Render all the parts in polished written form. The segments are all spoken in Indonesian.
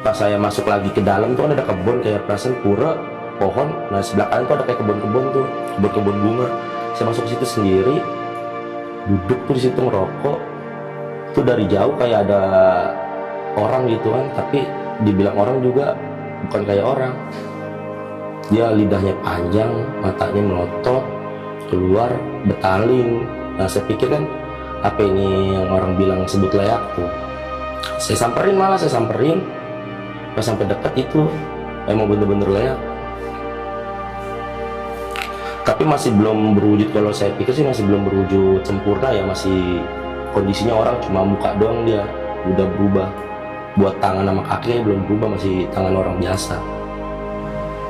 Pas saya masuk lagi ke dalam tuh ada kebun kayak perasaan pura pohon. Nah sebelah kanan tuh ada kayak kebun-kebun tuh, kebun-kebun bunga. Saya masuk ke situ sendiri, duduk tuh di situ ngerokok. Tuh dari jauh kayak ada orang gitu kan, tapi dibilang orang juga bukan kayak orang. Dia lidahnya panjang, matanya melotot, keluar betaling. Nah saya pikir kan apa ini yang orang bilang sebut leak tuh. Saya samperin, pas sampai dekat itu emang bener-bener leak. Tapi masih belum berwujud, kalau saya pikir sih masih belum berwujud sempurna ya, masih kondisinya orang cuma muka doang, dia udah berubah. Buat tangan sama kakinya belum berubah, masih tangan orang biasa.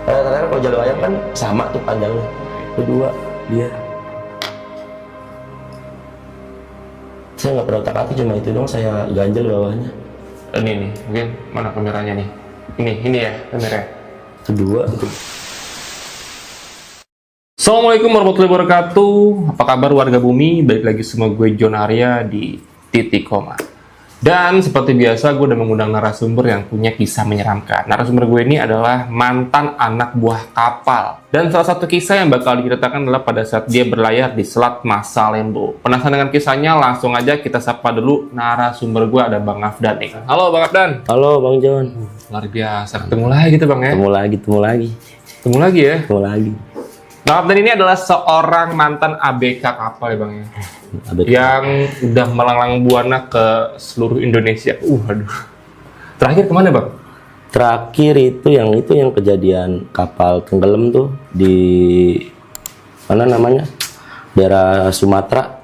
Ternyata kalau jalur ayam kan sama tuh panjangnya, kedua dia. Saya nggak pernah otak-atik, cuma itu dong saya ganjel bawahnya. Ini nih, mungkin mana kameranya nih? Ini ya kameranya. Kedua itu. Assalamualaikum warahmatullahi wabarakatuh. Apa kabar warga bumi? Balik lagi sama gue John Arya di Titik Koma. Dan seperti biasa gue udah mengundang narasumber yang punya kisah menyeramkan. Narasumber gue ini adalah mantan anak buah kapal. Dan salah satu kisah yang bakal diceritakan adalah pada saat dia berlayar di Selat Masa Lembo. Penasaran dengan kisahnya? Langsung aja kita sapa dulu narasumber gue, ada Bang Afdan nih. Halo Bang Afdan. Halo Bang John. Luar biasa, ketemu lagi gitu Bang ya? Ketemu lagi. Ketemu lagi ya? Ketemu lagi. Bang Afdan ini adalah seorang mantan ABK kapal ya Bang ya? ABK. Yang udah melanglang buana ke seluruh Indonesia. Aduh. Terakhir kemana Bang? Terakhir itu yang kejadian kapal tenggelam tuh di mana namanya? Daerah Sumatera,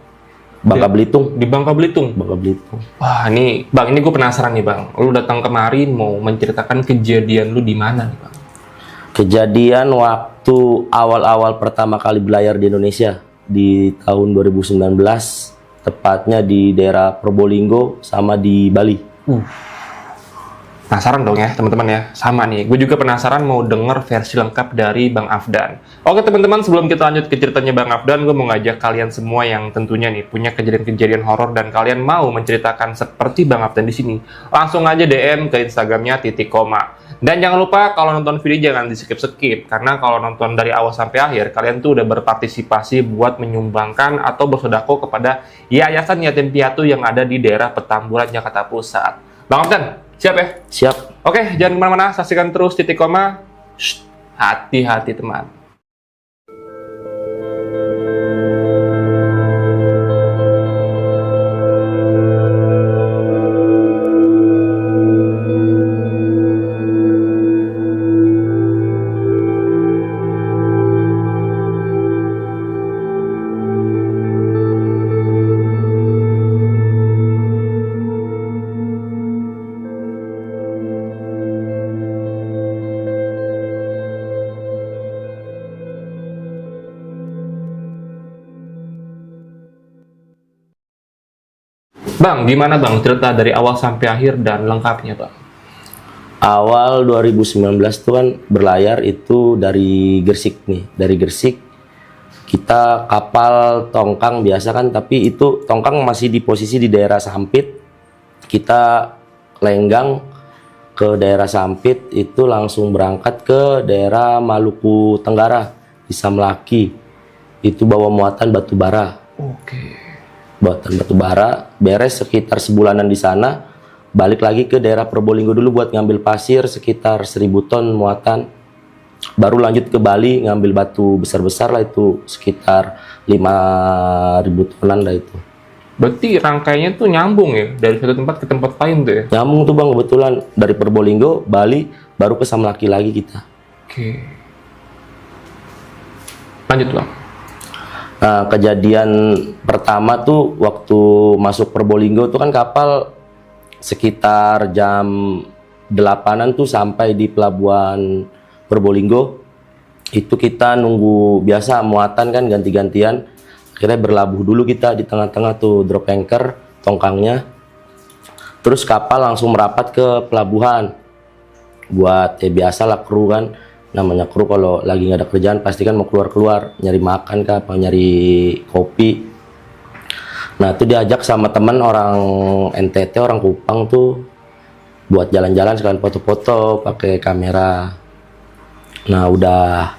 Bangka Belitung. Di Bangka Belitung. Bangka Belitung. Wah, ini Bang, ini gue penasaran nih Bang. Lu datang kemarin mau menceritakan kejadian lu di mana nih Bang? Kejadian waktu awal-awal pertama kali berlayar di Indonesia di tahun 2019, tepatnya di daerah Probolinggo sama di Bali. Penasaran dong ya teman-teman ya, sama nih, gue juga penasaran mau denger versi lengkap dari Bang Afdan. Oke teman-teman, sebelum kita lanjut ke ceritanya Bang Afdan, gue mau ngajak kalian semua yang tentunya nih punya kejadian-kejadian horor dan kalian mau menceritakan seperti Bang Afdan di sini, langsung aja DM ke Instagramnya Titik Koma. Dan jangan lupa kalau nonton video jangan di skip-skip, karena kalau nonton dari awal sampai akhir kalian tuh udah berpartisipasi buat menyumbangkan atau bersedekah kepada yayasan yatim piatu yang ada di daerah Petamburan, Jakarta Pusat. Bang Afdan, siap ya? Siap. Oke, jangan kemana-mana, saksikan terus Titik Koma. Shh, hati-hati teman. Bang, gimana Bang cerita dari awal sampai akhir dan lengkapnya Bang? Awal 2019 tuh kan berlayar itu dari Gresik nih. Dari Gresik kita kapal tongkang biasa kan, tapi itu tongkang masih di posisi di daerah Sampit. Kita lenggang ke daerah Sampit, itu langsung berangkat ke daerah Maluku Tenggara di Samlaki. Itu bawa muatan batu bara. Oke. Buatan batu bara, beres sekitar sebulanan di sana, balik lagi ke daerah Probolinggo dulu buat ngambil pasir sekitar 1000 ton muatan, baru lanjut ke Bali ngambil batu besar-besar lah, itu sekitar 5000 tonan lah itu. Berarti rangkainya tuh nyambung ya, dari satu tempat ke tempat lain tuh ya? Nyambung tuh Bang, kebetulan dari Probolinggo, Bali, baru ke Samlaki lagi kita. Oke. Lanjut Bang. Nah, kejadian pertama tuh waktu masuk Probolinggo tuh kan kapal sekitar jam 8-an tuh sampai di pelabuhan Probolinggo. Itu kita nunggu biasa muatan kan ganti-gantian. Akhirnya berlabuh dulu kita di tengah-tengah tuh drop anchor tongkangnya. Terus kapal langsung merapat ke pelabuhan. Buat ya biasalah kru kan. Namanya kru kalau lagi nggak ada kerjaan pasti kan mau keluar-keluar nyari makan kah, apa nyari kopi. Nah itu diajak sama teman orang NTT, orang Kupang tuh buat jalan-jalan sekalian foto-foto pakai kamera. Nah udah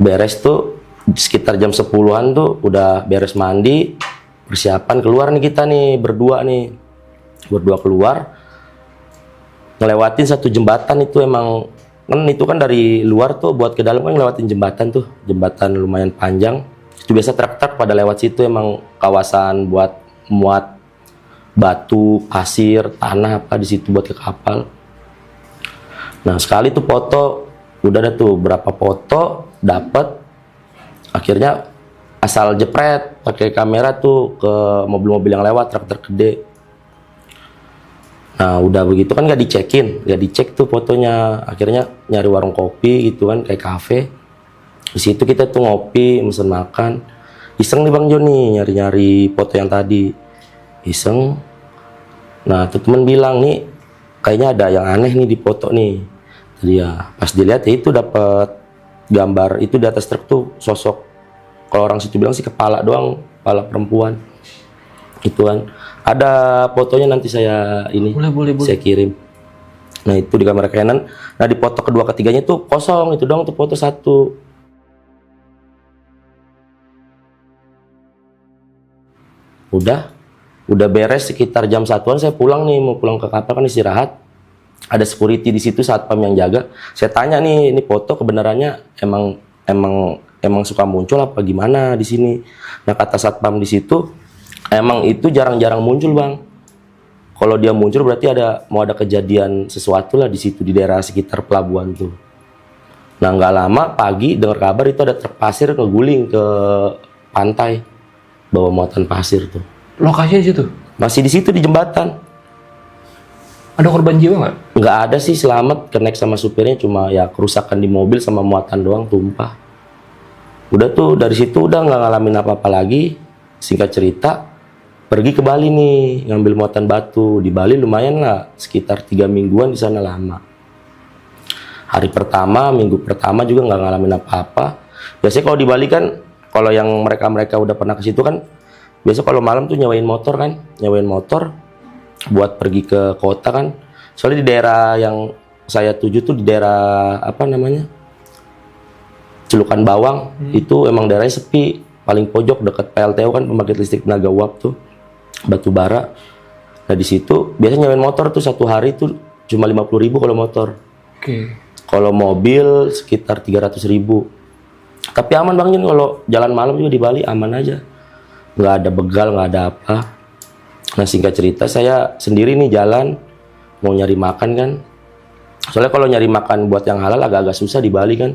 beres tuh sekitar jam 10-an tuh udah beres mandi, persiapan keluar nih kita nih berdua keluar, ngelewatin satu jembatan. Itu emang kan itu kan dari luar tuh buat ke dalam kan ngelewatin jembatan lumayan panjang. Itu biasa truk-truk pada lewat situ, emang kawasan buat muat batu, pasir, tanah apa di situ buat ke kapal. Nah sekali tuh foto, udah ada tuh berapa foto dapet. Akhirnya asal jepret pakai kamera tuh ke mobil-mobil yang lewat, truk-truk gede. Nah udah begitu kan nggak dicek tuh fotonya. Akhirnya nyari warung kopi gitu kan, kayak kafe. Di situ kita tuh ngopi, mesen makan. Iseng nih Bang Joni nyari-nyari foto yang tadi. Iseng. Nah tuh temen bilang nih kayaknya ada yang aneh nih di foto nih. Jadi ya pas dilihat ya itu dapat gambar itu di atas truk tuh sosok, kalau orang situ bilang sih kepala doang, kepala perempuan. Itu kan ada fotonya, nanti saya Boleh. saya kirim. Nah itu di kamera Canon. Nah di foto kedua ketiganya tuh kosong, itu doang tuh foto satu. Udah beres sekitar jam 1-an saya pulang nih, mau pulang ke kapal kan istirahat. Ada security di situ, satpam yang jaga. Saya tanya nih, ini foto kebenarannya emang suka muncul apa gimana di sini? Nah kata satpam di situ, emang itu jarang-jarang muncul Bang. Kalau dia muncul berarti mau ada kejadian sesuatu lah di situ, di daerah sekitar pelabuhan tuh. Nah nggak lama pagi dengar kabar itu ada truk pasir ngeguling ke pantai, bawa muatan pasir tuh. Lokasinya di situ? Masih di situ di jembatan. Ada korban jiwa nggak? Nggak ada sih, selamat, kenek sama supirnya, cuma ya kerusakan di mobil sama muatan doang tumpah. Udah tuh dari situ udah nggak ngalamin apa-apa lagi. Singkat cerita, pergi ke Bali nih ngambil muatan batu. Di Bali lumayan lah, sekitar 3 mingguan di sana lama. Hari pertama, minggu pertama juga nggak ngalamin apa-apa. Biasanya kalau di Bali kan, kalau yang mereka udah pernah ke situ kan, biasa kalau malam tuh nyewain motor buat pergi ke kota kan. Soalnya di daerah yang saya tuju tuh di daerah apa namanya, Celukan Bawang. Itu emang daerahnya sepi, paling pojok dekat PLTU kan, pembangkit listrik tenaga uap tuh, batu bara. Nah di situ biasanya nyewain motor tuh satu hari tuh cuma 50.000 kalau motor. Oke. Kalau mobil sekitar 300.000. Tapi aman Bang Jun, kalau jalan malam juga di Bali aman aja, nggak ada begal, nggak ada apa. Nah singkat cerita saya sendiri nih jalan mau nyari makan kan. Soalnya kalau nyari makan buat yang halal agak-agak susah di Bali kan.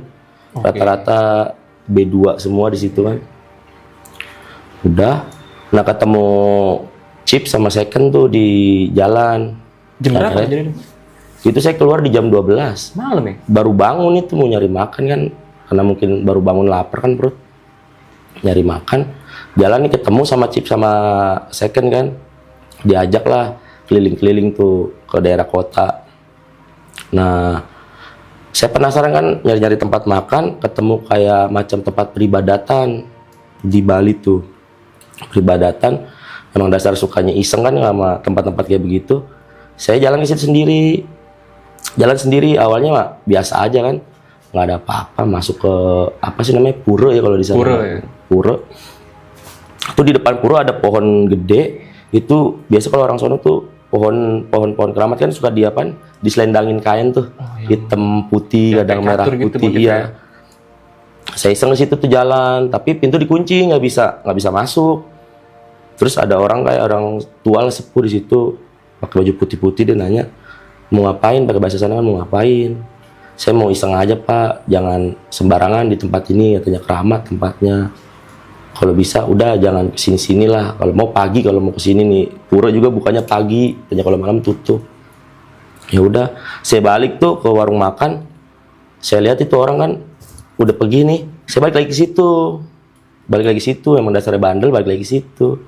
Rata-rata B2 semua di situ kan. Udah, nah ketemu Chip sama Second tuh di jalan. Jam berapa jadi? Itu saya keluar di jam 12. Malam ya? Baru bangun itu mau nyari makan kan. Karena mungkin baru bangun lapar kan perut. Nyari makan. Jalan nih ketemu sama Chip sama Second kan. Diajak lah keliling-keliling tuh ke daerah kota. Nah, saya penasaran kan nyari-nyari tempat makan, ketemu kayak macam tempat peribadatan di Bali tuh. Peribadatan, emang dasar sukanya iseng kan sama tempat-tempat kayak begitu. Saya jalan ke situ sendiri. Jalan sendiri, awalnya mah biasa aja kan. Nggak ada apa-apa, masuk ke apa sih namanya? Pura ya kalau di sana. Pura ya. Pura. Itu di depan pura ada pohon gede. Itu biasa kalau orang sono tuh pohon keramat kan suka diselendangin kain tuh, hitam putih, kadang merah gitu putih. Iya. Saya iseng ke situ tuh jalan, tapi pintu dikunci, nggak bisa masuk. Terus ada orang kayak orang tua lah, sepuh di situ, pakai baju putih-putih. Dia nanya mau ngapain, pakai bahasa sana kan, mau ngapain. Saya mau iseng aja Pak, jangan sembarangan di tempat ini, katanya keramat tempatnya. Kalau bisa udah jangan kesini-sini lah. Kalau mau pagi, kalau mau kesini nih. Pura juga bukannya pagi, tanya kalau malam tutup. Ya udah, saya balik tuh ke warung makan. Saya lihat itu orang kan udah pergi nih. Saya balik lagi ke situ. Emang dasarnya bandel, balik lagi ke situ.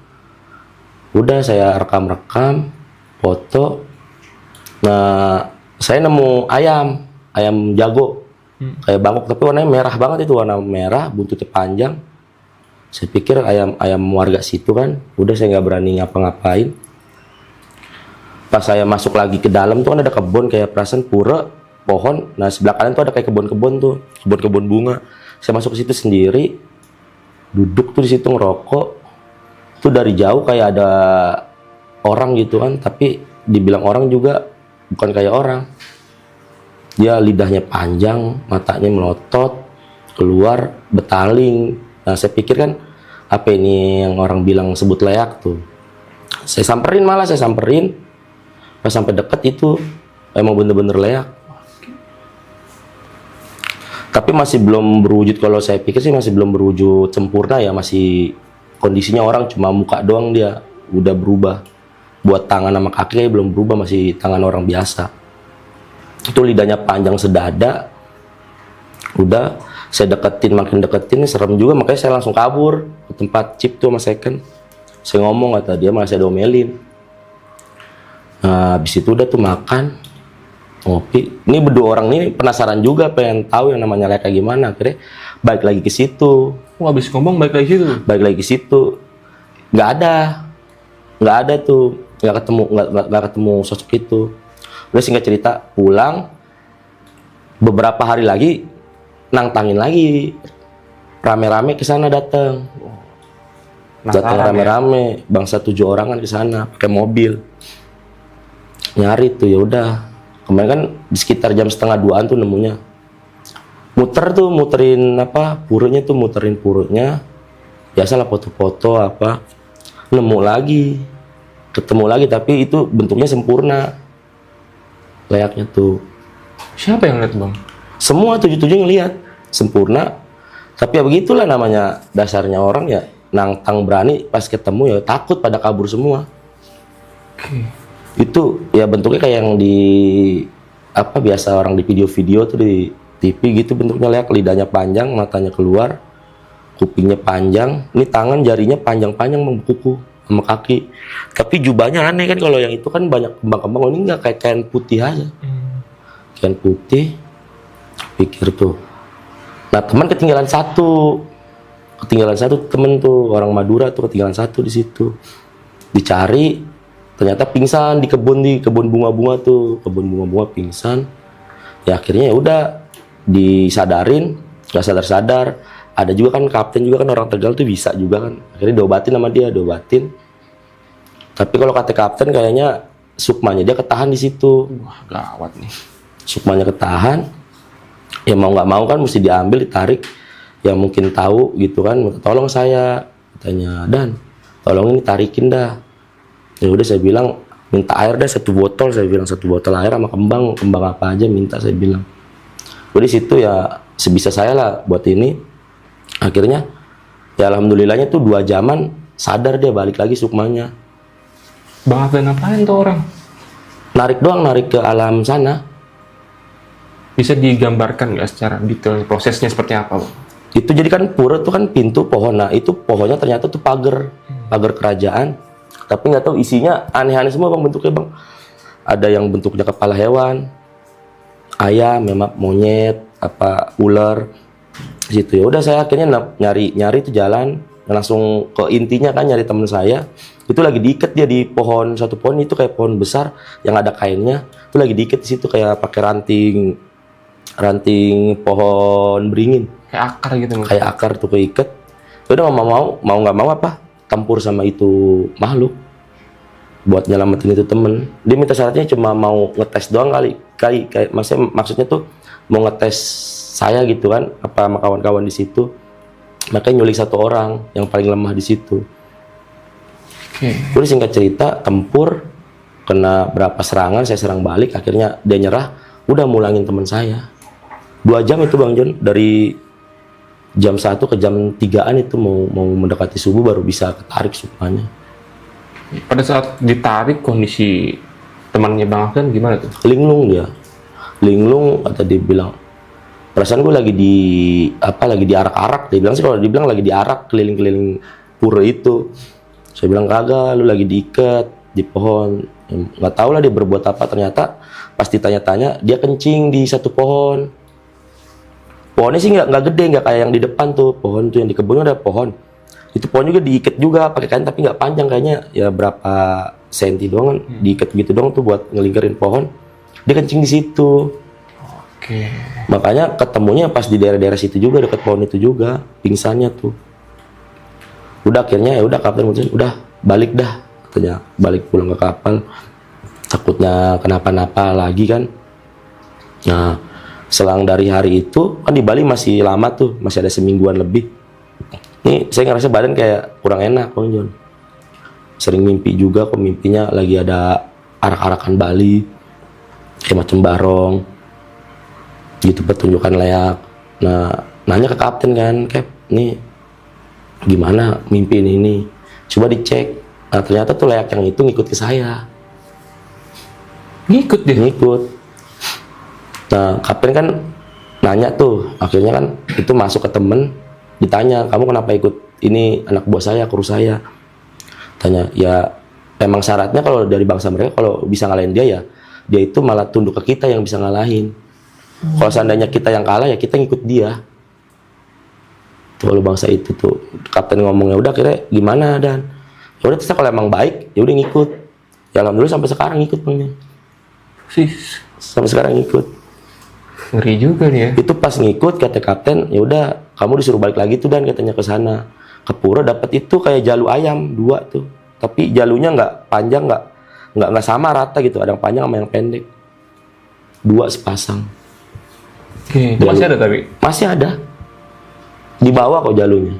Udah saya rekam foto. Nah, saya nemu ayam jago. Kayak bangkok tapi warnanya merah banget, itu warna merah, buntutnya panjang. Saya pikir ayam warga situ kan. Udah saya nggak berani ngapa-ngapain. Pas saya masuk lagi ke dalam tuh kan ada kebun kayak perasaan pura pohon. Nah sebelah kanan tuh ada kayak kebun-kebun tuh, kebun-kebun bunga. Saya masuk ke situ sendiri, duduk tuh di situ ngerokok. Tuh dari jauh kayak ada orang gitu kan, tapi dibilang orang juga bukan kayak orang. Dia lidahnya panjang, matanya melotot, keluar betaling. Nah saya pikir kan apa ini yang orang bilang sebut leak tuh. Saya samperin, pas sampai deket itu emang bener-bener leak. Tapi masih belum berwujud, kalau saya pikir sih masih belum berwujud sempurna ya, masih kondisinya orang cuma muka doang, dia udah berubah. Buat tangan sama kaki belum berubah, masih tangan orang biasa. Itu lidahnya panjang sedada. Udah saya deketin, makin deketin serem juga, makanya saya langsung kabur ke tempat chip tuh sama second. Saya ngomong, kata dia malah saya domelin. Nah, habis itu udah tuh makan, ngopi. Ini berdua orang ini penasaran juga, pengen tahu yang namanya leak kayak gimana. Akhirnya balik lagi ke situ. Habis ngomong balik lagi situ. Balik lagi ke situ. Nggak ada tuh, nggak ketemu sosok itu. Udah singkat cerita, pulang. Beberapa hari lagi nantangin lagi, rame-rame ke sana datang rame-rame, bangsa 7 orang kan ke sana pakai mobil. Nyari tuh, ya udah. Kemarin kan di sekitar jam 1:30 tuh nemunya. Muterin apa? Muterin purutnya. Biasalah foto-foto apa. Nemu lagi. Ketemu lagi, tapi itu bentuknya sempurna. Layaknya tuh. Siapa yang lihat, Bang? Semua 7 ngeliat sempurna. Tapi ya begitulah namanya dasarnya orang ya, nantang berani, pas ketemu ya takut, pada kabur semua. Itu ya bentuknya kayak yang di apa biasa orang di video-video tuh di TV gitu bentuknya, leak, lidahnya panjang, matanya keluar, kupingnya panjang, ini tangan jarinya panjang-panjang kuku sama kaki. Tapi jubahnya aneh kan, kalau yang itu kan banyak kembang-kembang, ini nggak, kayak kain putih aja. Kain putih. Pikir tuh. Nah teman ketinggalan satu temen tuh, orang Madura tuh ketinggalan satu di situ. Dicari, ternyata pingsan di kebun bunga-bunga tuh, kebun bunga-bunga pingsan. Ya akhirnya ya udah disadarin, nggak sadar. Ada juga kan kapten juga kan, orang Tegal tuh bisa juga kan. Akhirnya diobatin sama dia, Tapi kalau kata kapten kayaknya sukmanya dia ketahan di situ. Wah, gawat nih. Sukmanya ketahan. Ya mau nggak mau kan mesti diambil, ditarik. Ya mungkin tahu gitu kan, tolong saya, katanya, Dan tolong ini tarikin dah. Ya udah saya bilang minta air dah 1 botol, saya bilang 1 botol air sama kembang apa aja minta, saya bilang. Udah di situ ya sebisa saya lah buat ini. Akhirnya ya alhamdulillahnya tuh 2 jaman sadar dia, balik lagi sukmanya. Bang Afdan ngapain tuh orang? Narik ke alam sana. Bisa digambarkan nggak secara detail prosesnya seperti apa, Bang? Itu jadi kan pura tuh kan pintu pohon. Nah itu pohonnya ternyata tuh pagar kerajaan. Tapi nggak tahu isinya aneh-aneh semua, Bang, bentuknya, Bang. Ada yang bentuknya kepala hewan, ayam, memang monyet, apa ular. Situ ya udah saya akhirnya nyari itu jalan, langsung ke intinya kan, nyari temen saya. Itu lagi diikat dia di pohon, satu pohon itu kayak pohon besar yang ada kainnya. Itu lagi diikat di situ kayak pakai ranting pohon beringin, Kayak akar gitu, Bang. kayak akar tuh keikat. Udah mau nggak mau apa campur sama itu makhluk buat nyelamatin itu temen. Dia minta syaratnya cuma mau ngetes doang kali kayak maksudnya tuh mau ngetes saya gitu kan, apa sama kawan-kawan di situ. Makanya nyulik 1 orang yang paling lemah di situ. Udah singkat cerita, tempur, kena berapa serangan, saya serang balik, akhirnya dia nyerah. Udah mulangin teman saya 2 jam itu, Bang John, dari jam 1 ke jam 3-an itu mau mendekati subuh baru bisa ketarik sukmanya. Pada saat ditarik kondisi temannya Bang Afdan gimana tuh? Linglung dia, kata dia bilang, perasaan gue lagi diarak-arak. Dia bilang sih, kalau dibilang lagi diarak keliling-keliling pura itu. Saya bilang kagak, lu lagi diikat di pohon. Nggak tahu lah dia berbuat apa. Ternyata pas ditanya-tanya dia kencing di satu pohon. Pohonnya sih nggak gede, nggak kayak yang di depan tuh. Pohon tuh yang di kebun ada pohon. Itu pohon juga diikat juga pakai kain tapi nggak panjang, kayaknya ya berapa senti doang kan, diikat gitu doang tuh buat ngelingkarin pohon. Dia kencing di situ. Oke. Makanya ketemunya pas di daerah-daerah situ juga, dekat pohon itu juga, pingsannya tuh. Udah akhirnya ya udah kapten mutusin, udah balik dah katanya, balik pulang ke kapal. Takutnya kenapa-napa lagi kan. Nah, selang dari hari itu kan di Bali masih lama tuh, masih ada semingguan lebih. Nih saya ngerasa badan kayak kurang enak, Bang Jon. Sering mimpi juga, kok mimpinya lagi ada arak-arakan Bali, kayak macam barong, gitu pertunjukan leak. Nah, nanya ke kapten kan, Cap, nih gimana mimpi ini? Coba dicek. Nah, ternyata tuh leak yang itu ngikut ke saya. Ngikut deh. Ngikut. Nah, kapten kan nanya tuh, akhirnya kan itu masuk ke temen, ditanya, kamu kenapa ikut ini anak buah saya, kru saya? Tanya, ya emang syaratnya kalau dari bangsa mereka kalau bisa ngalahin dia ya, dia itu malah tunduk ke kita yang bisa ngalahin. Kalau seandainya kita yang kalah ya kita ngikut dia. Tuh kalau bangsa itu tuh, kapten ngomongnya udah kira gimana dan, ya udah terus kalau emang baik ya udah ngikut. Ya alhamdulillah sampai sekarang ngikut Bang. Sis, Sampai sekarang ngikut. ngeri juga nih ya. Itu pas ngikut kata kapten, ya udah kamu disuruh balik lagi tuh dan katanya ke sana. Ke pura dapat itu kayak jalu ayam 2 tuh. Tapi jalunya nggak panjang, nggak sama rata gitu. Ada yang panjang sama yang pendek. 2 sepasang. Oke, itu masih ada tapi. Masih ada. Di bawah kok jalunya.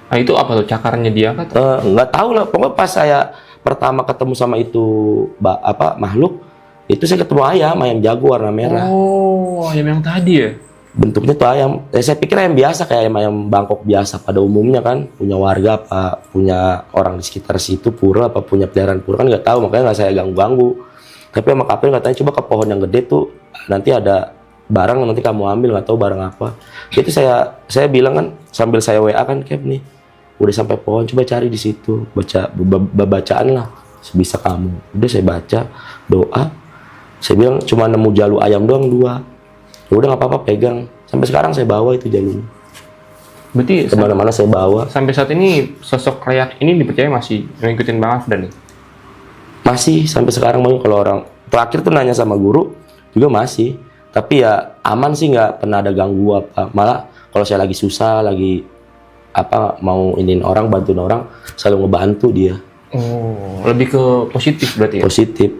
Nah, itu apa tuh cakarnya dia kan? Nggak tahu lah. Pokoknya pas saya pertama ketemu sama itu makhluk, itu saya ketemu ayam jago warna merah. Oh, ayam yang tadi ya? Bentuknya tuh ayam, saya pikir ayam biasa kayak ayam Bangkok biasa pada umumnya kan, punya warga apa punya orang di sekitar situ pura apa punya peliharaan pura kan nggak tahu, makanya nggak saya ganggu. Tapi sama kapten katanya coba ke pohon yang gede tuh nanti ada barang, nanti kamu ambil, nggak tahu barang apa. Itu saya bilang kan sambil saya WA kan, Cap nih udah sampai pohon, coba cari di situ, baca bacaan lah sebisa kamu. Udah saya baca doa, saya bilang cuma nemu jalu ayam doang 2. Ya udah nggak apa-apa, pegang. Sampai sekarang saya bawa itu jalunya. Berarti Kemana-mana saya bawa. sampai saat ini sosok leak ini dipercaya masih ngikutin Bang Afdan nih? Masih sampai sekarang, Bang. Kalau orang terakhir tuh nanya sama guru juga masih. Tapi ya aman sih, nggak pernah ada ganggu apa. Malah kalau saya lagi susah, lagi mau iniin orang, bantuin orang, selalu ngebantu dia. Oh, lebih ke positif berarti ya? Positif.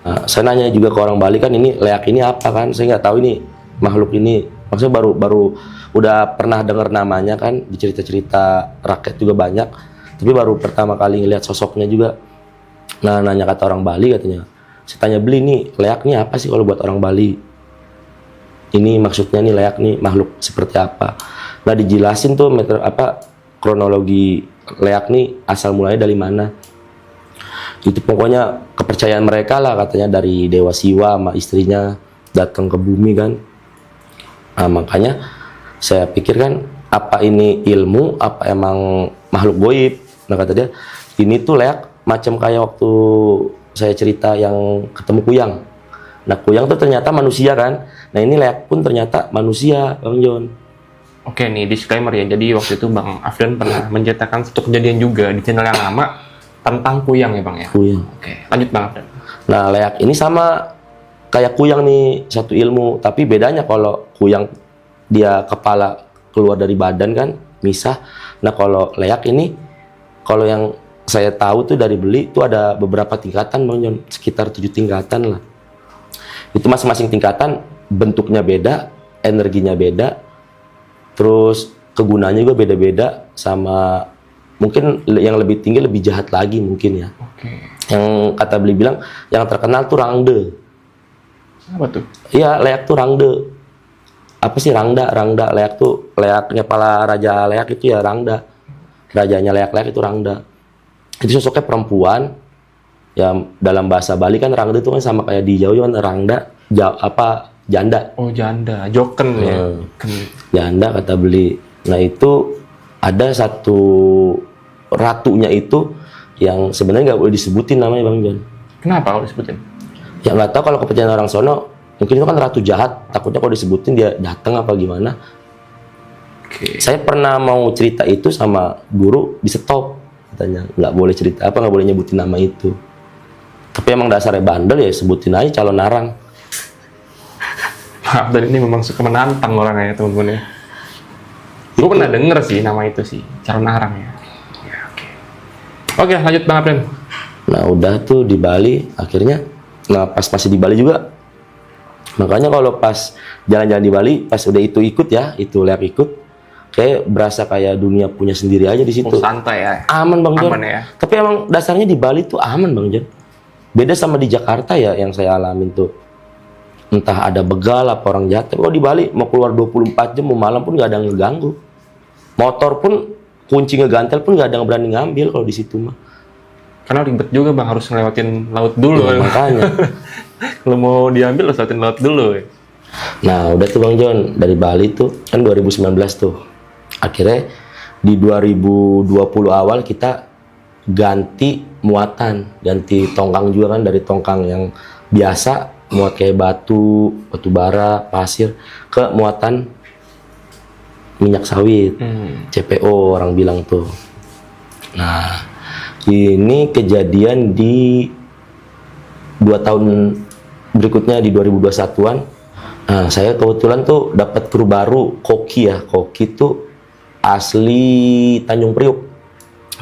Nah, saya nanya juga ke orang Bali kan, ini leak ini apa kan? Saya nggak tahu ini makhluk ini. Maksudnya baru udah pernah dengar namanya kan, di cerita-cerita rakyat juga banyak. Tapi baru pertama kali ngelihat sosoknya juga. Nah, nanya kata orang Bali katanya. Saya tanya beli nih, leak nih apa sih kalau buat orang Bali? Ini maksudnya nih leak nih makhluk seperti apa? Nah, dijelasin tuh kronologi leak nih asal mulanya dari mana. Itu pokoknya kepercayaan mereka lah katanya dari Dewa Siwa sama istrinya datang ke bumi kan. Nah, makanya saya pikir kan apa ini ilmu, apa emang makhluk goib. Nah, kata dia ini tuh leak macam kayak waktu saya cerita yang ketemu kuyang. Nah, kuyang tuh ternyata manusia kan. Nah, ini leak pun ternyata manusia, Bang Jon. Oke nih, disclaimer ya. Jadi waktu itu Bang Afdan pernah menceritakan satu kejadian juga di channel yang lama tentang kuyang ya Bang ya? Kuyang. Oke, lanjut Bang Afdan. Nah, leak ini sama kayak kuyang nih, satu ilmu. Tapi bedanya kalau kuyang dia kepala keluar dari badan kan, misah. Nah, kalau leak ini, kalau yang saya tahu tuh dari beli tuh ada beberapa tingkatan Bang Jon, sekitar 7 tingkatan lah. Itu masing-masing tingkatan bentuknya beda, energinya beda, terus kegunaannya juga beda-beda, sama mungkin yang lebih tinggi lebih jahat lagi mungkin ya. Oke. Yang kata beli bilang yang terkenal tuh Rangde. Apa tuh? Iya, leak tuh Rangde. Apa sih Rangda? Rangda leak tuh leaknya kepala raja leak itu ya Rangda. Rajanya leak-leak itu Rangda. Itu sosoknya perempuan. Ya dalam bahasa Bali kan Rangda itu kan sama kayak di Jawa kan Rangda, janda. Oh, janda, joken ya. Janda kata beli. Nah, itu ada satu ratunya itu yang sebenarnya nggak boleh disebutin namanya Bang Jon. Kenapa kalau disebutin? Ya nggak tahu, kalau kepercayaan orang sono mungkin itu kan ratu jahat, takutnya kalau disebutin dia datang apa gimana. Oke. Saya pernah mau cerita itu sama guru, di stop katanya, nggak boleh cerita nggak boleh nyebutin nama itu. Tapi emang dasarnya bandel ya, sebutin aja calon narang. Maaf, dan ini memang suka menantang orangnya ya teman-teman ya. Gue pernah denger sih nama itu sih, calon narang ya. Ya, oke. Oke, lanjut Bang Afdan. Nah udah tuh di Bali akhirnya, nah pas masih di Bali juga, makanya kalau pas jalan-jalan di Bali, pas udah itu ikut ya, itu lab ikut, kayak berasa kayak dunia punya sendiri aja di situ. Oh, santai ya. Aman Bang Jon. Aman ya. Tapi emang dasarnya di Bali tuh aman Bang Jon. Beda sama di Jakarta ya yang saya alamin tuh. Entah ada begal apa orang jahat. Tapi kalau di Bali mau keluar 24 jam mau malam pun nggak ada yang ngeganggu. Motor pun kunci ngegantel pun nggak ada yang berani ngambil kalau di situ mah. Karena ribet juga Bang, harus ngelewatin laut dulu. Ya, makanya. Kalau mau diambil harus lewatin laut dulu ya. Nah udah tuh Bang Jon, dari Bali tuh kan 2019 tuh. Akhirnya di 2020 awal kita ganti muatan, ganti tongkang juga kan, dari tongkang yang biasa muat kayak batu bara, pasir, ke muatan minyak sawit, CPO orang bilang tuh. Nah ini kejadian di 2 tahun berikutnya di 2021-an. Nah saya kebetulan tuh dapat kru baru, Koki ya. Koki tuh asli Tanjung Priuk,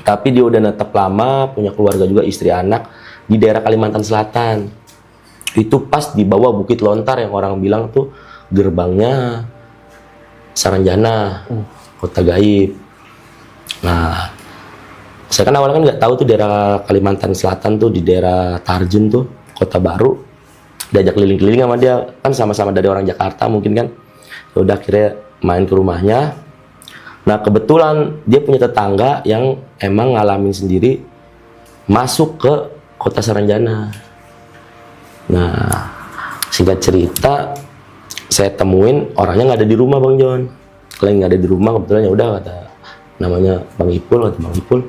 tapi dia udah netap lama, punya keluarga juga, istri anak di daerah Kalimantan Selatan. Itu pas di bawah Bukit Lontar yang orang bilang tuh gerbangnya Saranjana, kota gaib. Nah saya kan awalnya kan nggak tahu tuh daerah Kalimantan Selatan tuh, di daerah Tarjun tuh, kota baru. Diajak keliling-keliling sama dia, kan sama-sama dari orang Jakarta mungkin kan. Ya udah akhirnya main ke rumahnya. Nah kebetulan dia punya tetangga yang emang ngalamin sendiri masuk ke kota Saranjana. Nah singkat cerita saya temuin orangnya nggak ada di rumah Bang Jon. Kalian nggak ada di rumah, kebetulan ya udah, kata namanya Bang Ipul, kata Bang Ipul.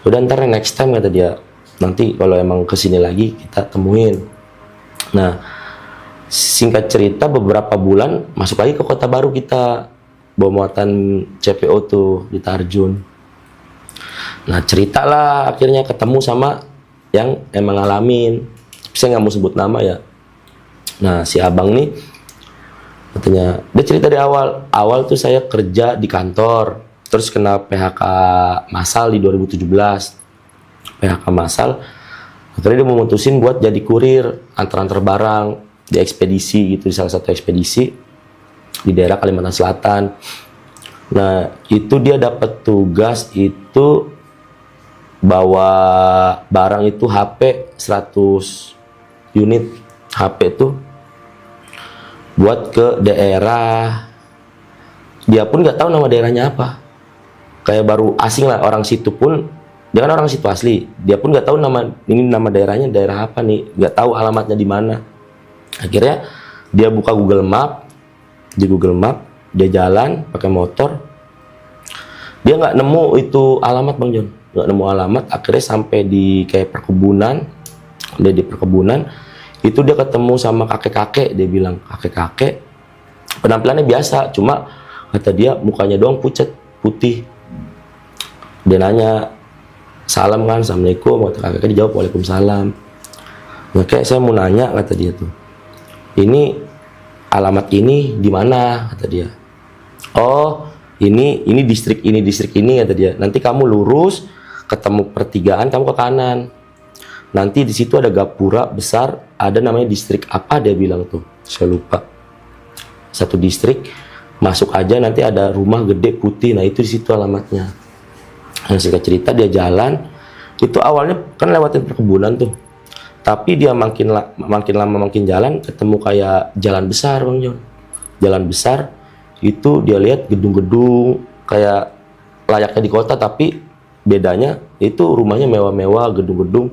Udah ntar next time kata dia, nanti kalau emang kesini lagi kita temuin. Nah singkat cerita beberapa bulan masuk lagi ke kota baru kita, bawa muatan CPO tuh di Tarjun. Nah ceritalah akhirnya ketemu sama yang emang ngalamin. Saya nggak mau sebut nama ya. Nah si abang nih katanya, dia cerita di awal tuh saya kerja di kantor, terus kena PHK massal di 2017. PHK massal, akhirnya dia memutusin buat jadi kurir, antar-antar barang di ekspedisi gitu, di salah satu ekspedisi di daerah Kalimantan Selatan. Nah itu dia dapat tugas itu bawa barang itu HP 100 unit HP tuh buat ke daerah, dia pun nggak tahu nama daerahnya apa, kayak baru asing lah, orang situ pun, dia kan orang situ asli, dia pun nggak tahu nama daerahnya daerah apa nih, nggak tahu alamatnya di mana. Akhirnya dia buka Google Map, di Google Map dia jalan pakai motor, dia nggak nemu itu alamat Bang Jon, nggak nemu alamat. Akhirnya sampai di kayak perkebunan, udah di perkebunan itu dia ketemu sama kakek-kakek. Dia bilang kakek-kakek penampilannya biasa, cuma kata dia mukanya doang pucat putih. Dia nanya salam kan, assalamualaikum, kata kakek, dijawab waalaikumsalam. Nah kayak saya mau nanya, kata dia tuh, ini alamat ini di mana, kata dia. Oh ini distrik ini, kata dia. Nanti kamu lurus ketemu pertigaan, kamu ke kanan, nanti di situ ada gapura besar, ada namanya distrik apa dia bilang tuh, saya lupa. Satu distrik, masuk aja nanti ada rumah gede putih. Nah itu di situ alamatnya. Nah singkat cerita dia jalan, itu awalnya kan lewatin perkebunan tuh, tapi dia makin lama makin jalan ketemu kayak jalan besar Bang Jon. Jalan besar itu dia lihat gedung-gedung kayak layaknya di kota, tapi bedanya itu rumahnya mewah-mewah, gedung-gedung,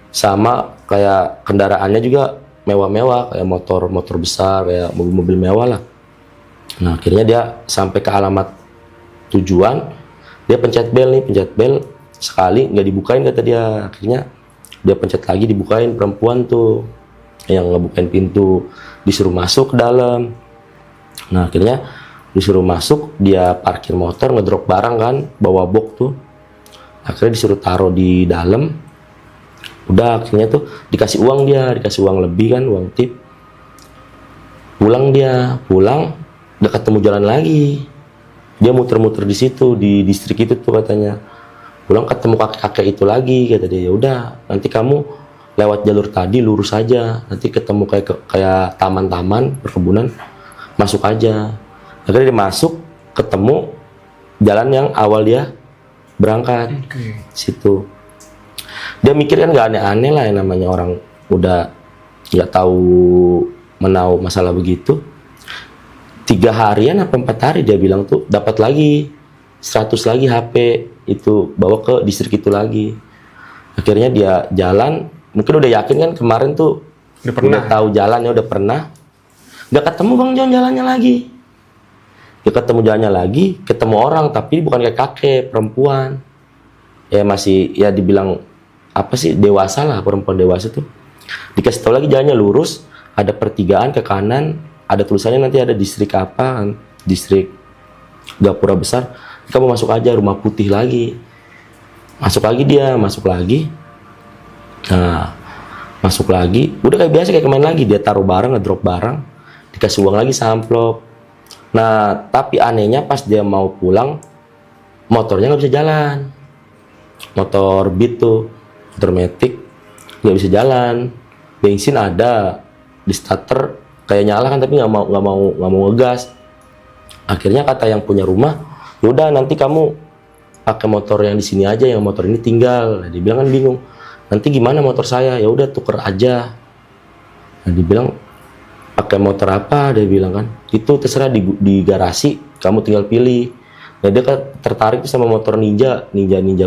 sama kayak kendaraannya juga mewah-mewah, kayak motor besar, kayak mobil-mobil mewah lah. Nah akhirnya dia sampai ke alamat tujuan, dia pencet bel sekali nggak dibukain, kata dia. Akhirnya dia pencet lagi, dibukain, perempuan tuh yang ngebukain pintu, disuruh masuk ke dalam. Nah akhirnya disuruh masuk, dia parkir motor, ngedrop barang kan, bawa box tuh. Akhirnya disuruh taruh di dalam. Udah akhirnya tuh dikasih uang lebih kan, uang tip. Pulang, udah ketemu jalan lagi. Dia muter-muter di situ, di distrik itu tuh katanya. Pulang ketemu kakek-kakek itu lagi, kata dia. Ya udah, nanti kamu lewat jalur tadi lurus aja. Nanti ketemu kayak taman-taman, perkebunan, masuk aja. Akhirnya dia masuk, ketemu jalan yang awal dia berangkat. Situ. Dia mikir kan nggak aneh-aneh lah, yang namanya orang udah nggak tahu menau masalah begitu. 3 harian apa 4 hari dia bilang tuh dapat lagi 100 lagi HP itu, bawa ke distrik itu lagi. Akhirnya dia jalan, mungkin udah yakin kan kemarin tuh udah tahu jalannya, udah pernah. Udah ketemu Bang John jalannya lagi. Dia ketemu jalannya lagi, ketemu orang tapi bukan kayak kakek, perempuan. Ya masih ya dibilang apa sih, dewasa lah, perempuan dewasa tuh. Dikasih tahu lagi jalannya lurus, ada pertigaan ke kanan, ada tulisannya nanti ada distrik apa, distrik Gapura Besar. Kamu masuk aja, rumah putih lagi. Masuk lagi. Nah, masuk lagi. Udah kayak biasa, kayak kemarin lagi. Dia taruh barang, ngedrop barang, dikasih uang lagi samplop. Nah, tapi anehnya pas dia mau pulang, motornya nggak bisa jalan. Motor Beat tuh, motor Matic, nggak bisa jalan. Bensin ada, di starter kayak nyala kan, tapi nggak mau ngegas. Akhirnya kata yang punya rumah, yaudah nanti kamu pakai motor yang di sini aja, yang motor ini tinggal. Nah, dia bilang kan bingung, nanti gimana motor saya? Ya udah tuker aja. Nah, dia bilang pakai motor apa? Dia bilang kan itu terserah, di garasi kamu tinggal pilih. Nah, dia kan tertarik sama motor Ninja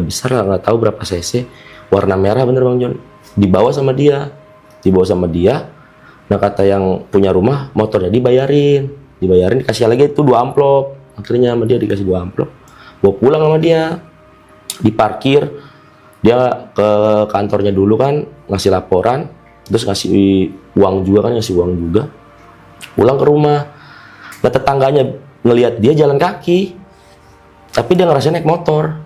besar lah, nggak tahu berapa cc, warna merah, bener Bang John. Dibawa sama dia. Nah, kata yang punya rumah, motornya dibayarin dikasih lagi itu 2 amplop. Akhirnya sama dia dikasih 2 amplop, bawa pulang sama dia, diparkir. Dia ke kantornya dulu kan, ngasih laporan, terus ngasih uang juga, pulang ke rumah. Nah, tetangganya ngelihat dia jalan kaki, tapi dia ngerasain naik motor.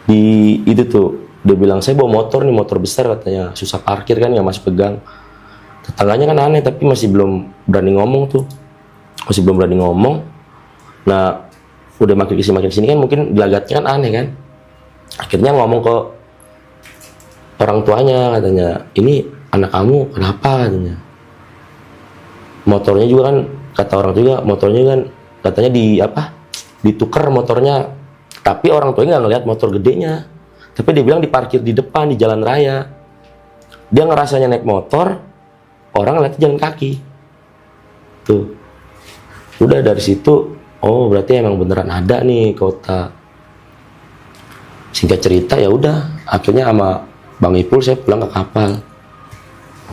Di itu tuh dia bilang, saya bawa motor nih, motor besar katanya, susah parkir kan, nggak masuk pegang. Tetangganya kan aneh, tapi masih belum berani ngomong. Nah, udah makin kesini kan, mungkin gelagatnya kan aneh kan. Akhirnya ngomong ke orang tuanya, katanya, ini anak kamu kenapa, katanya. Motornya juga kan, kata orang tua, motornya kan katanya ditukar motornya, tapi orang tuanya nggak ngelihat motor gedenya, tapi dia bilang diparkir di depan di jalan raya. Dia ngerasanya naik motor, orang ngeliat jalan kaki tuh. Udah dari situ, oh berarti emang beneran ada nih kota. Singkat cerita ya udah, akhirnya sama Bang Ipul saya pulang ke kapal.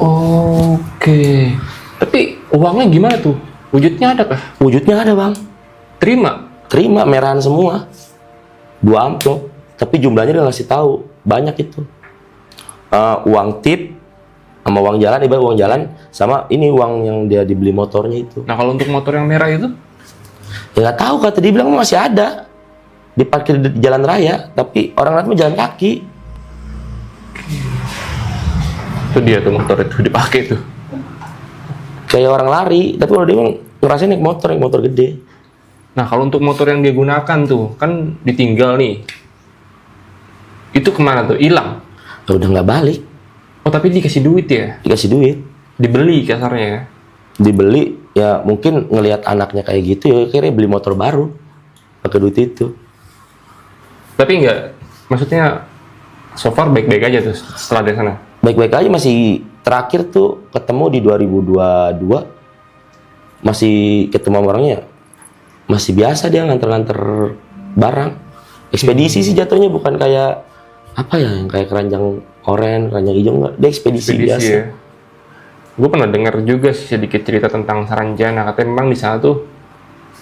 Oke. Tapi uangnya gimana tuh? Wujudnya ada kah? Wujudnya ada Bang. Terima Merahan semua. 2 amplop, tapi jumlahnya dia ngasih tahu banyak itu. Uang tip sama uang jalan, ibarat uang jalan sama ini uang yang dia dibeli motornya itu. Nah, kalau untuk motor yang merah itu? Ya nggak tahu, kata dia bilang masih ada, diparkir di jalan raya, tapi orang lain jalan kaki. Itu dia tuh motor itu dipakai tuh. Kayak orang lari, tapi kalau dia bilang ngerasain naik motor gede. Nah, kalau untuk motor yang dia gunakan tuh, kan ditinggal nih. Itu kemana tuh? Hilang? Ya udah nggak balik. Oh, tapi dikasih duit ya? Dikasih duit. Dibeli kasarnya ya? Dibeli, ya mungkin ngelihat anaknya kayak gitu, ya akhirnya beli motor baru pakai duit itu. Tapi enggak, maksudnya so far baik-baik aja tuh setelah dari sana? Baik-baik aja, masih terakhir tuh ketemu di 2022, masih ketemu sama orangnya, masih biasa dia nganter-nganter barang. Ekspedisi sih jatuhnya, bukan kayak apa ya, yang kayak keranjang oren, keranjang hijau, enggak. Dia ekspedisi biasa. Ya. Gue pernah dengar juga sih sedikit cerita tentang Saranjana, katanya memang di sana tuh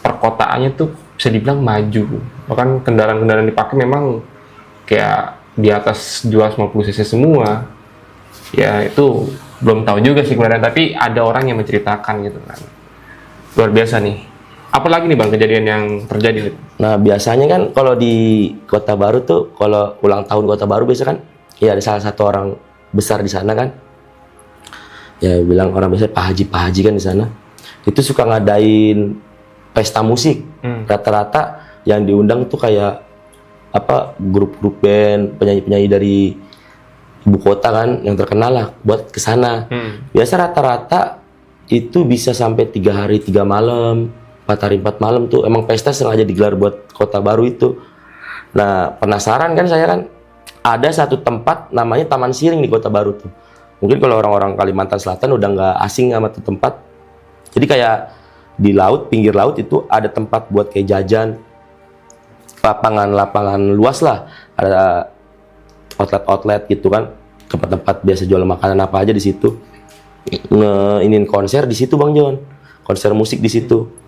perkotaannya tuh bisa dibilang maju. Bahkan kendaraan-kendaraan dipakai memang kayak di atas 250 cc semua. Ya itu belum tahu juga sih kebenaran, tapi ada orang yang menceritakan gitu kan. Luar biasa nih. Apalagi nih Bang kejadian yang terjadi nih? Nah, biasanya kan kalau di Kota Baru tuh, kalau ulang tahun Kota Baru biasa kan, ya ada salah satu orang besar di sana kan. Ya bilang orang biasa Pak Haji kan di sana. Itu suka ngadain pesta musik. Rata-rata yang diundang tuh kayak apa grup-grup band, penyanyi-penyanyi dari ibu kota kan yang terkenal lah buat kesana. Biasa rata-rata itu bisa sampai 3 hari 3 malam. 4 hari 4 malam tuh emang pesta sengaja digelar buat Kota Baru itu. Nah, penasaran kan saya kan, ada satu tempat namanya Taman Siring di Kota Baru tuh. Mungkin kalau orang-orang Kalimantan Selatan udah nggak asing sama tuh tempat. Jadi kayak di laut, pinggir laut itu ada tempat buat kayak jajan, lapangan luas lah, ada outlet gitu kan, tempat-tempat biasa jual makanan apa aja di situ. Ngeinin konser di situ Bang Jon, konser musik di situ.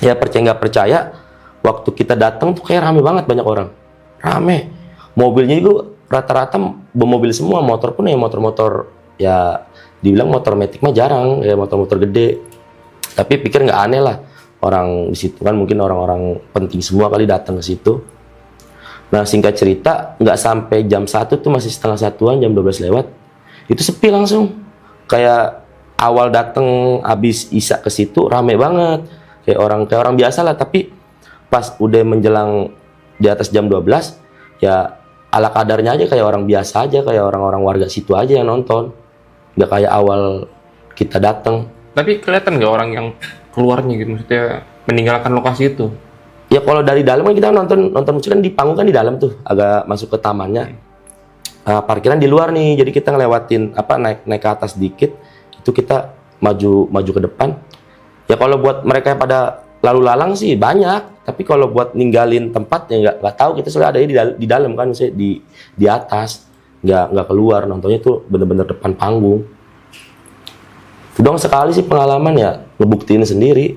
Ya percaya nggak percaya, waktu kita datang tuh kayak rame banget, banyak orang, rame. Mobilnya juga rata-rata bermobil semua, motor pun ya motor-motor ya dibilang motor metik mah jarang, ya motor-motor gede. Tapi pikir nggak aneh lah, orang di situ kan mungkin orang-orang penting semua kali datang ke situ. Nah singkat cerita, nggak sampai jam 1 tuh masih setengah satuan, jam 12 lewat, itu sepi langsung. Kayak awal datang habis Isya ke situ rame banget. Kayak orang biasa lah, tapi pas udah menjelang di atas jam 12 ya ala kadarnya aja, kayak orang biasa aja, kayak orang-orang warga situ aja yang nonton, nggak kayak awal kita datang. Tapi kelihatan nggak orang yang keluarnya gitu, maksudnya meninggalkan lokasi itu? Ya kalau dari dalam kan kita nonton musik kan di panggung kan di dalam tuh, agak masuk ke tamannya. Parkiran di luar nih, jadi kita ngelewatin apa naik ke atas dikit, itu kita maju ke depan. Ya kalau buat mereka yang pada lalu lalang sih banyak, tapi kalau buat ninggalin tempat ya nggak tahu, kita soalnya ada di dalam kan, misalnya di atas, nggak keluar, nontonnya tuh bener-bener depan panggung. Itu dong sekali sih pengalaman, ya ngebuktiin sendiri.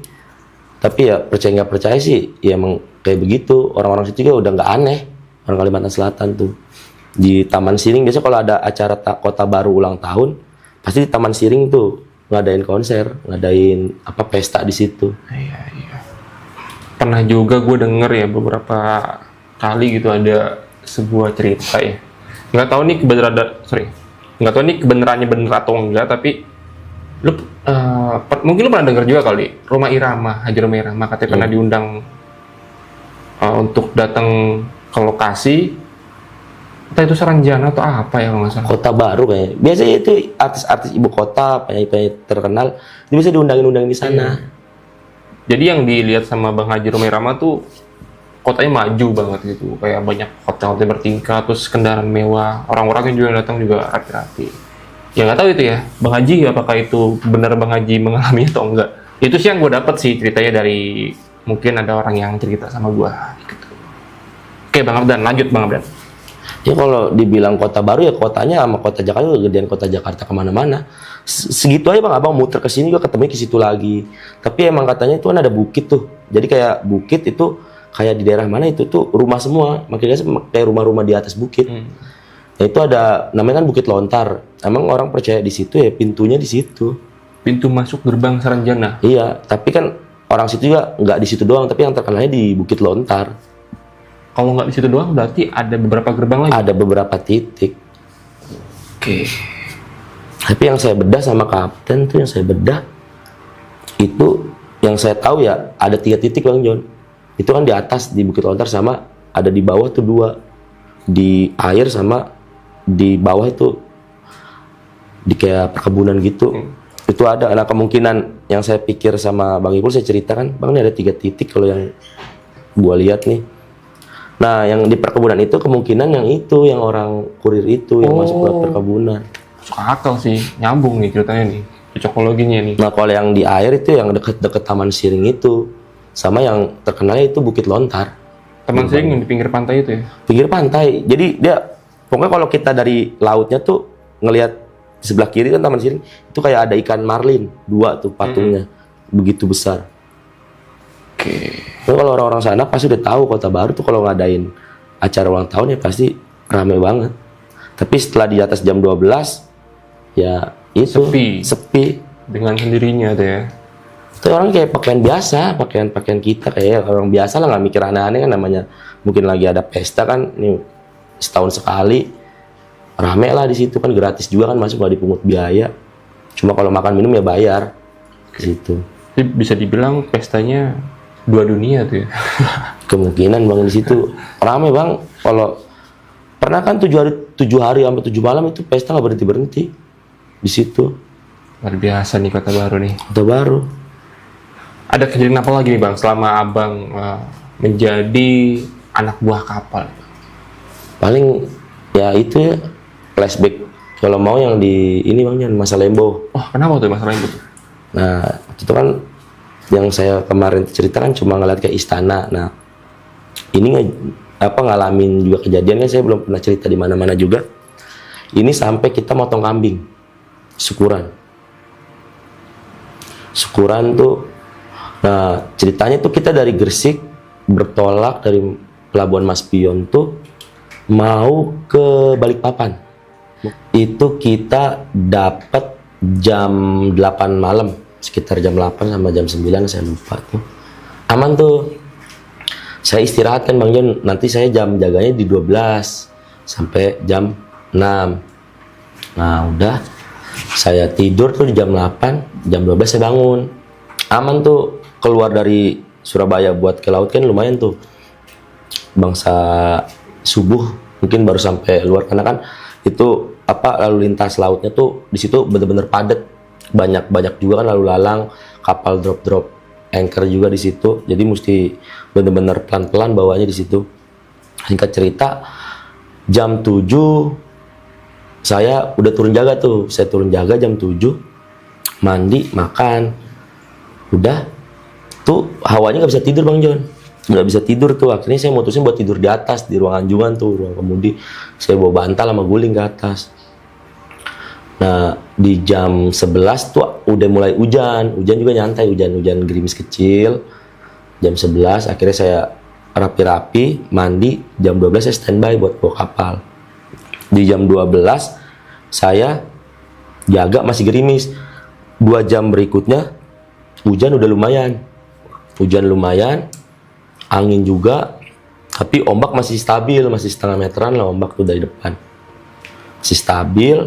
Tapi ya percaya nggak percaya sih, ya emang kayak begitu. Orang-orang situ juga udah nggak aneh, orang Kalimantan Selatan tuh. Di Taman Siring biasanya kalau ada acara Kota Baru ulang tahun, pasti di Taman Siring tuh ngadain konser, ngadain apa pesta di situ. Iya. Pernah juga gue denger ya beberapa kali gitu ada sebuah cerita ya. Nggak tahu nih kebenarannya bener atau enggak, tapi mungkin lu pernah denger juga kali, Rhoma Irama, Haji Rhoma Irama katanya pernah diundang untuk datang ke lokasi. Entah itu Saranjana atau apa ya kalau nggak salah. Kota Baru kayaknya. Biasanya itu artis-artis ibu kota, penyanyi-penyanyi terkenal, itu bisa diundangin di sana. Jadi yang dilihat sama Bang Haji Rhoma Irama tuh kotanya maju banget gitu, kayak banyak hotel-hotel bertingkat, terus kendaraan mewah, orang-orang yang juga datang juga rapi-rapi. Ya nggak tahu itu ya, Bang Haji apakah itu benar Bang Haji mengalami atau enggak? Itu sih yang gue dapat sih ceritanya dari mungkin ada orang yang cerita sama gue. Gitu. Oke Bang Afdan, lanjut Bang Afdan. Ya kalau dibilang Kota Baru ya kotanya sama Kota Jakarta gedean Kota Jakarta kemana-mana. Segitu aja Bang, abang muter ke sini juga ketemu ke situ lagi. Tapi emang katanya itu kan ada bukit tuh. Jadi kayak bukit itu kayak di daerah mana itu tuh rumah semua. Makanya kayak rumah-rumah di atas bukit. Nah, itu ada namanya kan Bukit Lontar. Emang orang percaya di situ ya pintunya di situ. Pintu masuk gerbang Saranjana. Iya, tapi kan orang situ juga nggak di situ doang, tapi yang terkenalnya di Bukit Lontar. Kalau nggak di situ doang, berarti ada beberapa gerbang lagi? Ada beberapa titik. Oke. Tapi yang saya bedah sama kapten tuh, yang saya bedah itu, yang saya tahu ya ada 3 titik Bang Jon. Itu kan di atas di Bukit Lontar, sama ada di bawah tuh 2. Di air sama di bawah itu di kayak perkebunan gitu. Itu ada. Nah kemungkinan yang saya pikir sama Bang Ipul, saya ceritakan, Bang ini ada 3 titik kalau yang gua lihat nih. Nah, yang di perkebunan itu kemungkinan yang orang kurir itu yang masuk ke perkebunan. Masuk akal sih, nyambung nih ceritanya nih, cocokologinya nih. Nah, kalau yang di air itu yang deket-deket Taman Siring itu, sama yang terkenalnya itu Bukit Lontar. Taman Siring yang di pinggir pantai itu ya? Pinggir pantai, jadi dia pokoknya kalau kita dari lautnya tuh ngelihat di sebelah kiri kan Taman Siring, itu kayak ada ikan marlin 2 tuh patungnya, begitu besar. Oke. Nah, kalau orang-orang sana pasti udah tahu Kota Baru tuh kalau ngadain acara ulang tahun ya pasti rame banget. Tapi setelah di atas jam 12 ya itu Sepi. sepi. Dengan sendirinya tuh ya. Itu orang kayak pakaian biasa, pakaian kita kayak orang biasa lah, nggak mikir aneh-aneh kan, namanya mungkin lagi ada pesta kan, ini setahun sekali, rame lah di situ kan, gratis juga kan, masuk nggak dipungut biaya. Cuma kalau makan minum ya bayar gitu. Jadi bisa dibilang pestanya dua dunia tuh ya. Kemungkinan bang di situ rame bang. Kalau pernah kan 7 hari sampai 7 malam itu pesta nggak berhenti di situ. Luar biasa nih Kota Baru nih. Kota Baru. Ada kejadian apa lagi nih bang selama abang menjadi anak buah kapal? Paling ya itu ya, flashback kalau mau yang di ini bang, yang masa Lembo. Oh kenapa tuh masalah itu? Nah itu kan yang saya kemarin cerita kan cuma ngeliat ke istana. Nah ini ngalamin juga kejadian kan, saya belum pernah cerita di mana-mana juga. Ini sampai kita motong kambing, syukuran tuh. Nah ceritanya tuh kita dari Gresik bertolak dari Pelabuhan Mas Pion tuh mau ke Balikpapan. Itu kita dapat jam 8 malam, sekitar jam 8 sama jam 9 saya lupa tuh. Aman tuh. Saya istirahat kan Bang Jon, nanti saya jam jaganya di 12 sampai jam 6. Nah udah, saya tidur tuh di jam 8, jam 12 saya bangun. Aman tuh, keluar dari Surabaya buat ke laut kan lumayan tuh. Bangsa subuh mungkin baru sampai luar, karena kan itu lalu lintas lautnya tuh di situ bener-bener padat, banyak juga kan lalu lalang, kapal drop anchor juga di situ, jadi mesti bener-bener pelan-pelan bawanya di situ. Singkat cerita, jam 7 saya udah turun jaga tuh, saya turun jaga jam 7, mandi, makan, udah tuh hawanya nggak bisa tidur Bang Jon, nggak bisa tidur tuh. Akhirnya saya mutusin buat tidur di atas, di ruang anjungan tuh, ruang kemudi. Saya bawa bantal sama guling ke atas. Nah di jam 11 tuh udah mulai hujan juga nyantai, hujan gerimis kecil. Jam 11 akhirnya saya rapi-rapi, mandi, jam 12 saya standby buat bawa kapal. Di jam 12 saya jaga masih gerimis. 2 jam berikutnya hujan udah lumayan, angin juga, tapi ombak masih stabil, masih setengah meteran lah ombak tuh dari depan, masih stabil.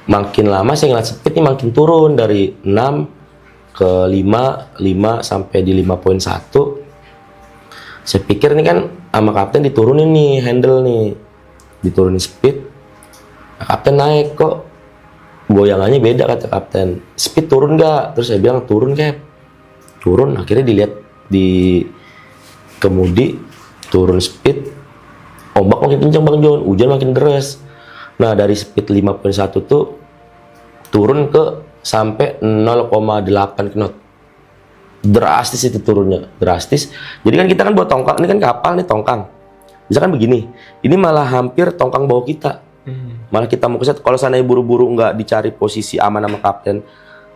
Makin lama saya ngeliat speed nih makin turun dari 6 ke 5 sampai di 5.1. Saya pikir nih kan sama kapten diturunin nih handle nih, diturunin speed. Nah, kapten naik, kok goyangannya beda kata kapten. Speed turun nggak? Terus saya bilang turun Cap, turun. Akhirnya dilihat di kemudi, turun speed, ombak makin kencang Bang Jon, hujan makin deras. Nah dari speed 5.1 tuh turun ke sampai 0,8 knot. Drastis itu turunnya, drastis. Jadi kan kita kan bawa tongkang, ini kan kapal nih tongkang. Misalkan begini, ini malah hampir tongkang bawa kita. Malah kita mau keset, kalau sana buru-buru nggak dicari posisi aman sama kapten,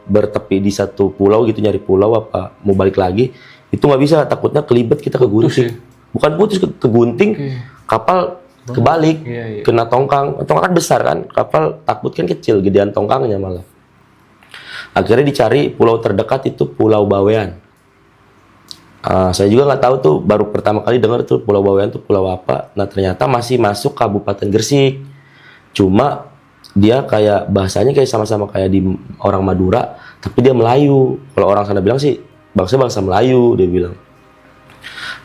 bertepi di satu pulau gitu, nyari pulau apa mau balik lagi, itu nggak bisa, takutnya kelibet kita kegunting. Bukan putus, kegunting, kapal kebalik, kena tongkang kan besar kan, kapal takut kan kecil, gedean tongkangnya malah. Akhirnya dicari pulau terdekat itu Pulau Bawean. Saya juga nggak tahu tuh, baru pertama kali dengar tuh Pulau Bawean tuh pulau apa. Nah ternyata masih masuk Kabupaten Gresik, cuma dia kayak bahasanya kayak sama-sama kayak di orang Madura, tapi dia Melayu. Kalau orang sana bilang sih bangsa Melayu, dia bilang.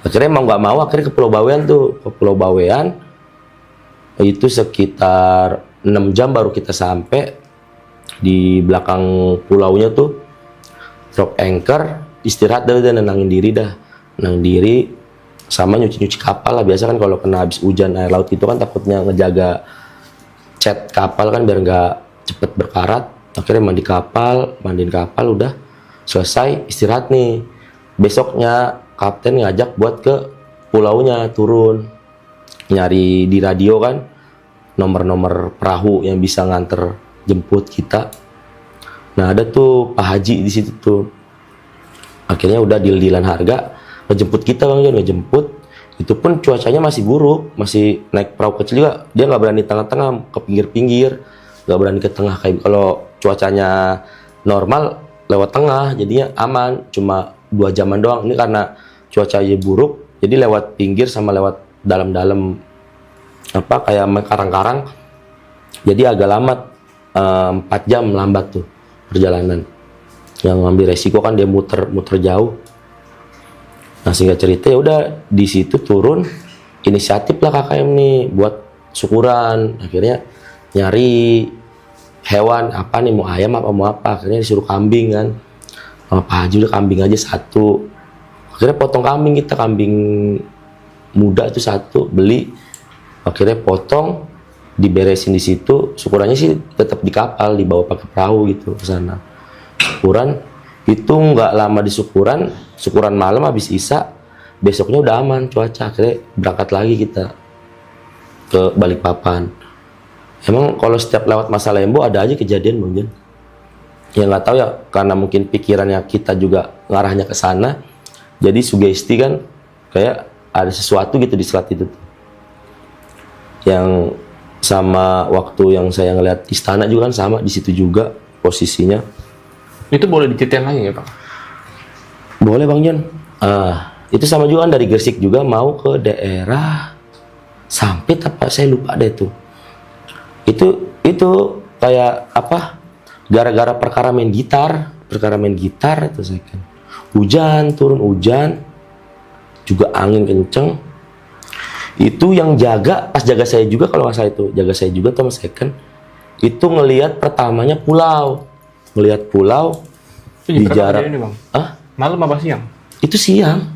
Akhirnya mau nggak mau akhirnya ke Pulau Bawean tuh, ke Pulau Bawean itu sekitar 6 jam baru kita sampai. Di belakang pulaunya tuh drop anchor, istirahat dah, nenangin diri sama nyuci kapal lah. Biasa kan kalau kena habis hujan air laut itu kan takutnya ngejaga cat kapal kan biar nggak cepet berkarat. Akhirnya mandiin kapal, udah selesai istirahat nih. Besoknya kapten ngajak buat ke pulaunya, turun nyari di radio kan nomor-nomor perahu yang bisa nganter jemput kita. Nah ada tuh Pak Haji di situ tuh. Akhirnya udah deal-dealan harga, ngejemput kita Bang Jon, ngejemput. Itu pun cuacanya masih buruk, masih naik perahu kecil juga. Dia nggak berani tengah-tengah, ke pinggir-pinggir, nggak berani ke tengah. Kayak kalau cuacanya normal lewat tengah, jadinya aman, cuma 2 jaman doang. Ini karena cuacanya buruk, jadi lewat pinggir sama lewat dalam-dalam apa kayak karang-karang, jadi agak lama, 4 jam lambat tuh perjalanan. Yang ngambil resiko kan dia muter jauh. Nah singkat cerita ya udah di situ turun, inisiatif lah KKM nih buat syukuran. Akhirnya nyari hewan apa nih, mau ayam apa mau apa. Akhirnya disuruh kambing kan, sama Pak Haji udah kambing aja 1. Akhirnya potong kambing, kita kambing muda itu 1 beli. Akhirnya potong, diberesin di situ. Syukurannya sih tetap di kapal, dibawa pakai perahu gitu ke sana. Syukuran itu nggak lama di syukuran malam habis isya, besoknya udah aman cuaca. Akhirnya berangkat lagi kita ke Balikpapan. Emang kalau setiap lewat Masa Lembo ada aja kejadian Bang Jon. Ya nggak tahu ya, karena mungkin pikirannya kita juga ngarahnya ke sana, jadi sugesti kan kayak ada sesuatu gitu di selat itu. Yang sama waktu yang saya ngeliat istana juga kan sama di situ juga posisinya. Itu boleh diceritain lagi ya Bang? Boleh Bang Jon. Itu sama juga kan dari Gresik juga mau ke daerah Sampit apa saya lupa deh tuh. Itu kayak apa? Gara-gara perkara main gitar itu saya kan. Turun hujan, juga angin kenceng. Itu yang pas jaga saya juga kalau nggak salah itu, jaga saya juga Thomas Second. Itu ngelihat pertamanya pulau. Ngelihat pulau Itu di jarak ini, Bang? Malam apa siang? Itu siang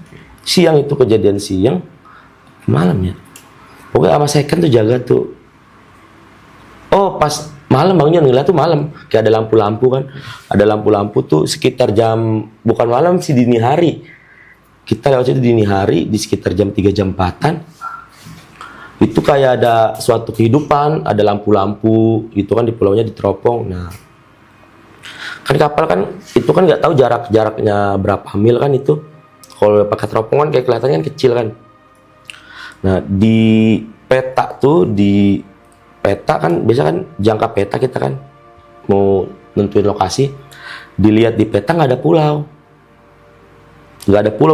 itu kejadian siang malam ya. Pokoknya sama Second tuh jaga tuh. Oh pas malam Bang Jon ngeliat tuh malam, kayak ada lampu-lampu kan. Ada lampu-lampu tuh sekitar jam, bukan malam sih, dini hari. Kita lewat itu dini hari di sekitar jam 3 jam 4-an. Itu kayak ada suatu kehidupan, ada lampu-lampu gitu kan di pulaunya, di teropong. Nah kan kapal kan itu kan nggak tahu jaraknya berapa mil kan itu. Kalau pakai teropong kan kayak kelihatannya kan kecil kan. Nah di peta kan biasa kan jangka peta kita kan mau nentuin lokasi, dilihat di peta nggak ada pulau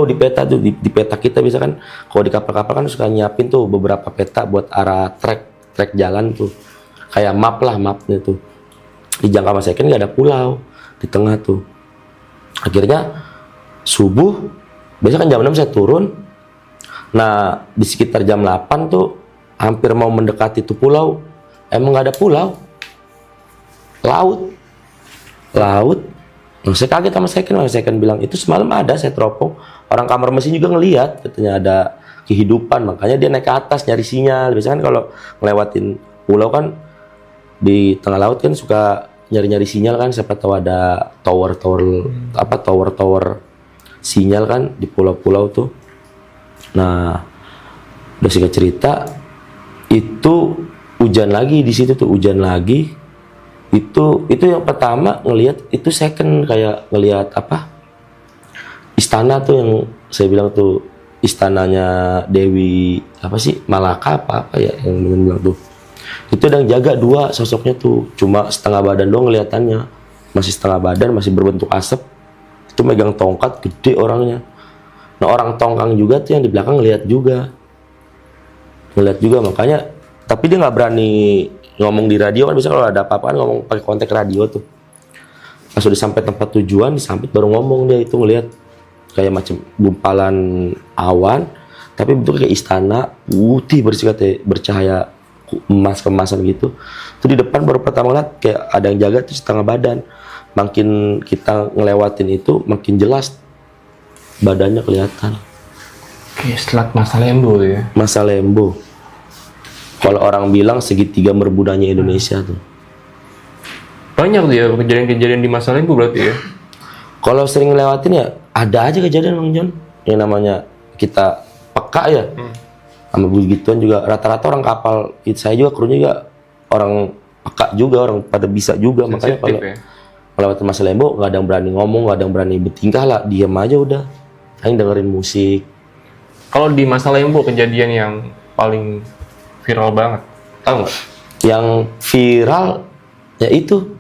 di peta tuh. Di peta kita bisa kan kalau di kapal-kapal kan suka nyiapin tuh beberapa peta buat arah trek jalan tuh, kayak mapnya tuh. Di jangka Mas Eken nggak ada pulau di tengah tuh. Akhirnya subuh biasa kan jam 6 saya turun. Nah di sekitar jam 8 tuh hampir mau mendekati tuh pulau, emang nggak ada pulau, laut. Nah, saya kaget sama saya kan bilang itu semalam ada, saya teropong, orang kamar mesin juga ngelihat katanya ada kehidupan, makanya dia naik ke atas nyari sinyal. Biasanya kan kalau ngelewatin pulau kan di tengah laut kan suka nyari sinyal kan, siapa tahu ada tower sinyal kan di pulau-pulau tuh. Nah udah singkat cerita itu hujan lagi di situ tuh, itu yang pertama ngelihat itu Second kayak ngelihat apa, istana tuh yang saya bilang tuh, istananya Dewi apa sih, Malaka apa ya yang bilang tuh. Itu yang jaga 2 sosoknya tuh, cuma setengah badan doang kelihatannya, masih setengah badan, masih berbentuk asap. Itu megang tongkat gede orangnya. Nah orang tongkang juga tuh yang di belakang ngelihat juga, makanya. Tapi dia nggak berani ngomong di radio kan, bisa kalau ada apa-apa kan ngomong pakai kontak radio tuh. Pas udah sampai tempat tujuan, disampit baru ngomong dia. Itu ngelihat kayak macam gumpalan awan, tapi bentuknya kayak istana putih bersih katanya, bercahaya kemasan gitu. Itu di depan baru pertama ngeliat kayak ada yang jaga tuh setengah badan. Makin kita ngelewatin itu makin jelas badannya kelihatan. Oke, selat Masa Lembo ya. Masa Lembo. Kalau orang bilang segitiga merbudanya Indonesia tuh. Banyak tuh ya kejadian-kejadian di Masa Lembo berarti ya. Kalau sering ngelewatin ya ada aja kejadian Bang Jon. Yang namanya kita peka ya. Sama begituan juga rata-rata orang kapal saya juga, krunya juga orang peka juga, orang pada bisa juga. Makanya kalau ngelewatin Masa Lembo nggak ada yang berani ngomong, nggak ada yang berani bertingkah lah, diam aja udah. Hanya dengerin musik. Kalau di Masa Lembo kejadian yang paling viral banget, tahu nggak? Yang viral ya itu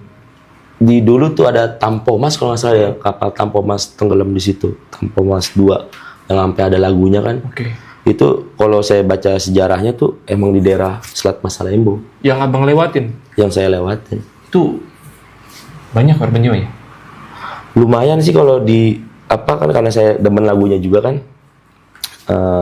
di dulu tuh ada Tampomas kalau nggak salah ya, kapal Tampomas tenggelam di situ, Tampomas 2 yang sampai ada lagunya kan. Oke. Itu kalau saya baca sejarahnya tuh emang di daerah Selat Masalembo Yang abang lewatin yang saya lewatin. itu banyak korban jiwa ya? Lumayan sih kalau di apa kan, karena saya demen lagunya juga kan.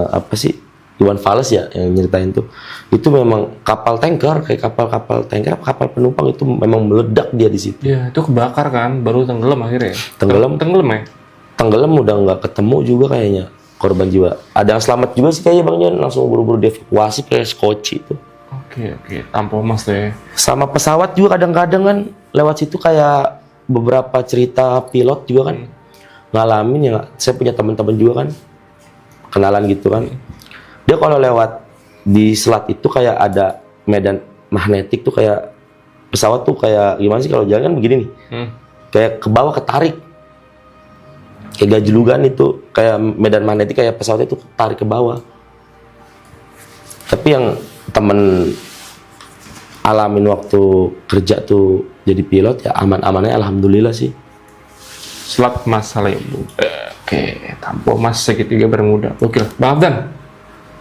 Apa sih, Iwan Fals ya yang nyeritain tuh. Itu memang kapal tanker, kayak kapal tanker, kapal penumpang itu memang meledak dia di situ. Iya, itu kebakar kan, baru tenggelam akhirnya. Tenggelam ya? Tenggelam udah nggak ketemu juga kayaknya korban jiwa. Ada yang selamat juga sih kayaknya Bang Jon, langsung buru-buru dievakuasi kayak skoci itu. Oke, Tampomas deh. Sama pesawat juga kadang-kadang kan lewat situ, kayak beberapa cerita pilot juga kan ngalamin ya. Saya punya teman-teman juga kan, kenalan gitu kan. Dia kalau lewat di selat itu kayak ada medan magnetik tuh, kayak pesawat tuh kayak gimana sih kalau jalan kan begini nih. Kayak ke bawah ketarik. Kayak gajlugan itu, kayak medan magnetik, kayak pesawat itu tarik ke bawah. Tapi yang temen alamin waktu kerja tuh jadi pilot ya aman-amannya alhamdulillah sih. Selat Masalembo. Oke, Tampomas segitiga Bermuda. Oke, Bang Afdan.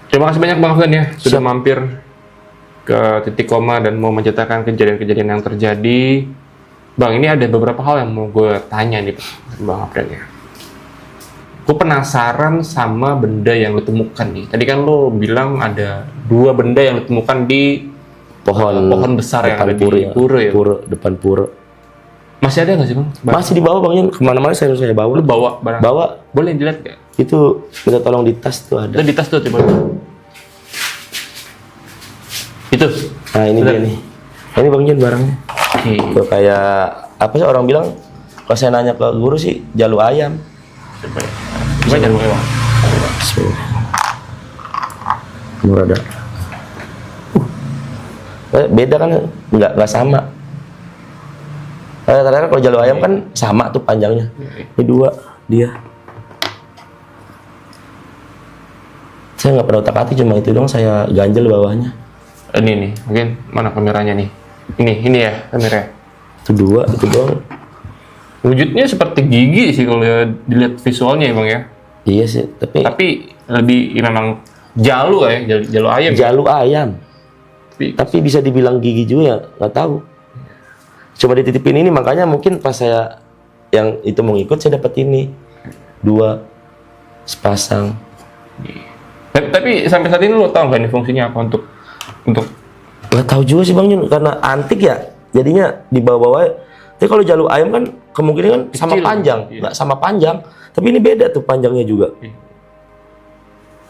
Terima kasih banyak Bang Afdan ya sudah mampir ke titik koma dan mau menceritakan kejadian-kejadian yang terjadi. Bang, ini ada beberapa hal yang mau gue tanya nih Bang Afdan ya. Gue penasaran sama benda yang lo temukan nih. Tadi kan lo bilang ada 2 benda yang lo temukan di pohon besar yang ada di Pura ya? Depan Pura. Masih ada nggak sih Bang? Masih di bawah Bang Jon, kemana-mana saya bawa. Lo bawa barang? Bawa. Boleh dilihat nggak? Itu minta tolong di tas tuh ada. Itu di tas tuh coba. Itu. Nah ini dia nih. Ini Bang Jon barangnya. Oke. Tuh kayak apa sih orang bilang, kalau saya nanya ke guru sih jalu ayam. Coba ya. Coba jangan lupa Bang. Murada. Beda kan, nggak sama. Ternyata kalau jalu ayam kan sama tuh panjangnya. Ini 2 dia. Saya nggak pernah otak-atik, cuma itu dong saya ganjel bawahnya. Ini nih, mungkin mana kameranya nih? Ini ya kameranya. Itu 2, itu doang. Wujudnya seperti gigi sih kalau ya dilihat visualnya ya Bang ya. Iya sih, tapi lebih memang jalu ya, jalu ayam. jalu ayam. Tapi bisa dibilang gigi juga ya, nggak tahu. Coba dititipin ini, makanya mungkin pas saya yang itu mau ikut saya dapat ini 2 sepasang. Tapi sampai saat ini lo tahu nggak ini fungsinya apa untuk Nggak tahu juga sih Bang Jun, karena antik ya, jadinya di bawah-bawah. Tapi kalau jalu ayam kan kemungkinan kan sama Kecil, panjang, iya. nggak sama panjang. Tapi ini beda tuh panjangnya juga. Iya.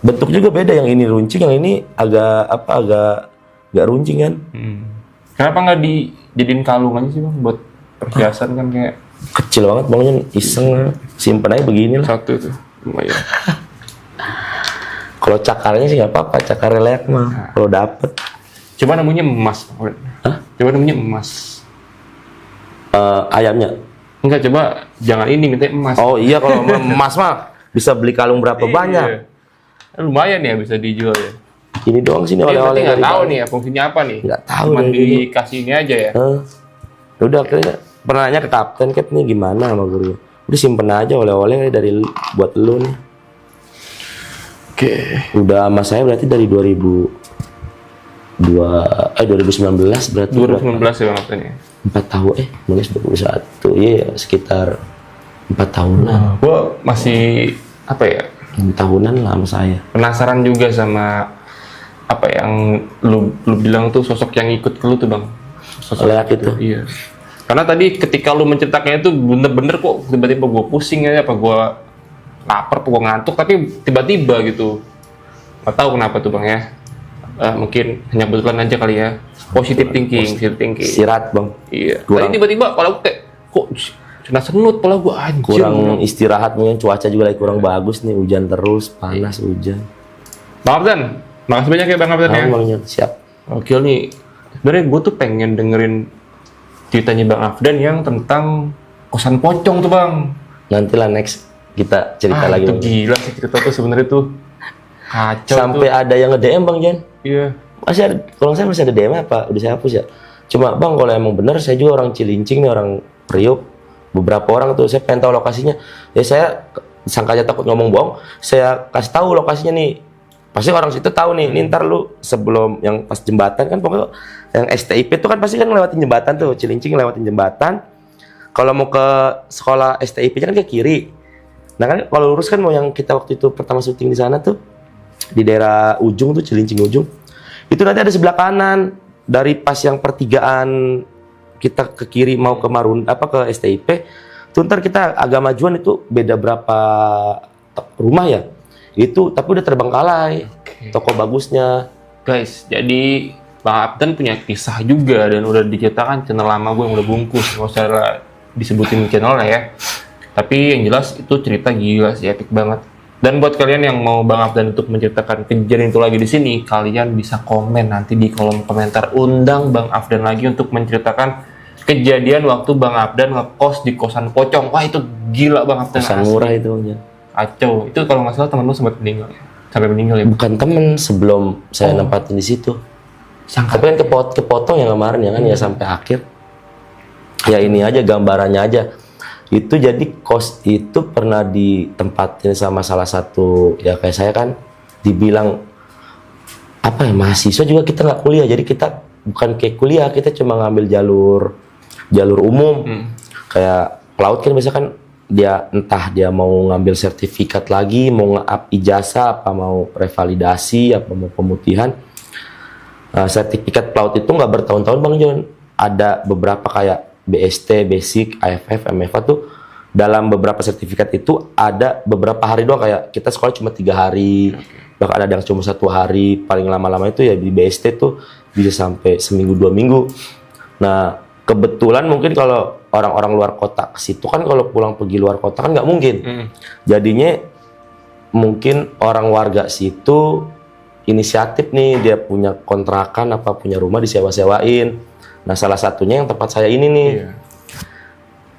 Bentuk juga beda, yang ini runcing, yang ini agak nggak runcing kan. Kenapa nggak dijadiin kalung aja sih Bang buat perhiasan kan kayak Kecil banget Bang Jun, iseng simpen aja begini lah. satu tuh lumayan. Kalau cakarnya sih nggak apa-apa, cakar leak mah kalau dapet. Coba nemunya emas. Bang. Hah? Coba nemunya emas. Ayamnya. Enggak, coba jangan ini minta emas. Oh iya, kalau emas mah bisa beli kalung berapa banyak. Iya. Lumayan ya bisa dijual ya. Ini doang sih nih Berarti oleh-oleh nggak dari tahu Bang. nih ya fungsinya apa nih. Nggak tahu Cuma dari dulu. dikasih ini aja ya. Udah akhirnya pernah nanya ke kapten, Cap nih gimana sama guru. Udah simpen aja oleh-oleh dari buat lu nih. Oke. Udah sama saya berarti dari 2019 berarti. 2019 ya Bang Afdan ya. 4 tahun, nulis 21. Iya, sekitar 4 tahunan. Gua masih apa ya? 6 tahunan lah sama saya. Penasaran juga sama apa yang lu bilang tuh sosok yang ikut ke lu tuh Bang. Sosok Leak itu. Iya. Karena tadi ketika lu menceritakannya itu bener-bener kok tiba-tiba gue pusing aja, apa gue lapar, apa gue ngantuk, tapi tiba-tiba gitu. Gak tahu kenapa tuh Bang ya. Mungkin hanya kebetulan aja kali ya. Positive thinking. Istirahat Bang. Iya. Kurang- Tadi tiba-tiba kalau kayak kok cina senut, pala gue anjir. Kurang istirahat, mungkin cuaca juga lagi kurang bagus nih, hujan terus, panas hujan. Bang Afdan, makasih banyak ya Bang Afdan ya. Bang Jon, siap. Oke nih, sebenarnya gue tuh pengen dengerin ceritanya Bang Afdan yang tentang kosan pocong tuh Bang. Nantilah next kita cerita lagi. Itu Bang. gila sih cerita tuh sebenarnya tuh kacau Sampai tuh. ada yang nge-DM Bang Jon. Iya. Masih ada, kalau saya masih ada DM apa? Udah saya hapus ya. Cuma Bang, kalau emang bener saya juga orang Cilincing nih, orang Priok, beberapa orang tuh saya pengen tahu lokasinya. Ya saya sangkanya takut ngomong bohong, saya kasih tahu lokasinya nih. Pasti orang situ tahu nih, ntar lu sebelum yang pas jembatan kan pokoknya yang STIP itu kan pasti kan lewatin jembatan tuh, Cilincing lewatin jembatan. Kalau mau ke sekolah STIP-nya kan ke kiri. Nah kan kalau lurus kan mau yang kita waktu itu pertama syuting di sana tuh di daerah ujung tuh Cilincing ujung. Itu nanti ada sebelah kanan dari pas yang pertigaan kita ke kiri mau ke ke STIP. Tuh ntar kita agak majuan itu beda berapa rumah ya. Itu tapi udah terbengkalai. Toko bagusnya. Guys, jadi Bang Afdan punya kisah juga dan udah diceritakan channel lama gue yang udah bungkus, nggak usah disebutin channelnya ya. Tapi yang jelas itu cerita gila sih, epic banget. Dan buat kalian yang mau Bang Afdan untuk menceritakan kejadian itu lagi di sini, kalian bisa komen nanti di kolom komentar, undang Bang Afdan lagi untuk menceritakan kejadian waktu Bang Afdan ngekos di kosan pocong. Wah itu gila Bang Afdan. Kosan murah itu ya. Kacau. Itu kalau nggak salah temen lu sempat meninggal ya? Sampai meninggal ya? Bukan temen, sebelum saya nempatin di situ. Sangka. Tapi kan kepotong yang kemarin ya kan ya sampai akhir. Ya ini aja gambarannya aja. Itu jadi kos itu pernah ditempatin sama salah satu ya kayak saya kan dibilang apa ya, mahasiswa juga kita nggak kuliah, jadi kita bukan kayak kuliah, kita cuma ngambil jalur umum. Kayak pelaut kan biasa kan dia entah dia mau ngambil sertifikat lagi, mau nge-up ijazah, apa mau revalidasi, apa mau pemutihan. Sertifikat pelaut itu nggak bertahun-tahun Bang John. Ada beberapa kayak BST, Basic, AFF, MFA tuh dalam beberapa sertifikat itu ada beberapa hari doang, kayak kita sekolah cuma 3 hari, bahkan ada yang cuma 1 hari, paling lama-lama itu ya di BST tuh bisa sampai seminggu 2 minggu. Nah kebetulan mungkin kalau orang-orang luar kota ke situ kan kalau pulang pergi luar kota kan nggak mungkin. Jadinya mungkin orang warga situ inisiatif nih, dia punya kontrakan apa punya rumah disewa-sewain. Nah salah satunya yang tempat saya ini nih.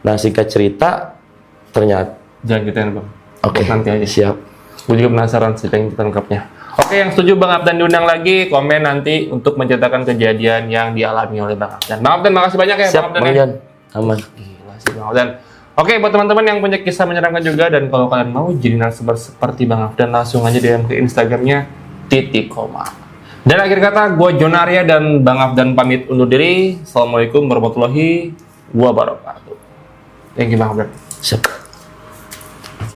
Nah singkat cerita ternyata jangan gituin Bang. Oke, nanti aja. Siap. Gue juga penasaran cerita lengkapnya. Oke, yang setuju Bang Afdan diundang lagi, komen nanti untuk menceritakan kejadian yang dialami oleh Bang Afdan. Bang Afdan, makasih banyak ya. Siap, Bang Afdan. Aman. Gila sih Bang Afdan. Oke, buat teman-teman yang punya kisah menyeramkan juga, dan kalau kalian mau jadi narasumber seperti Bang Afdan, langsung aja DM ke Instagramnya @titikoma. Dan akhir kata, gue John Arya dan Bang Afdan pamit undur diri. Assalamualaikum warahmatullahi wabarakatuh. Thank you Bang Afdan. Siap.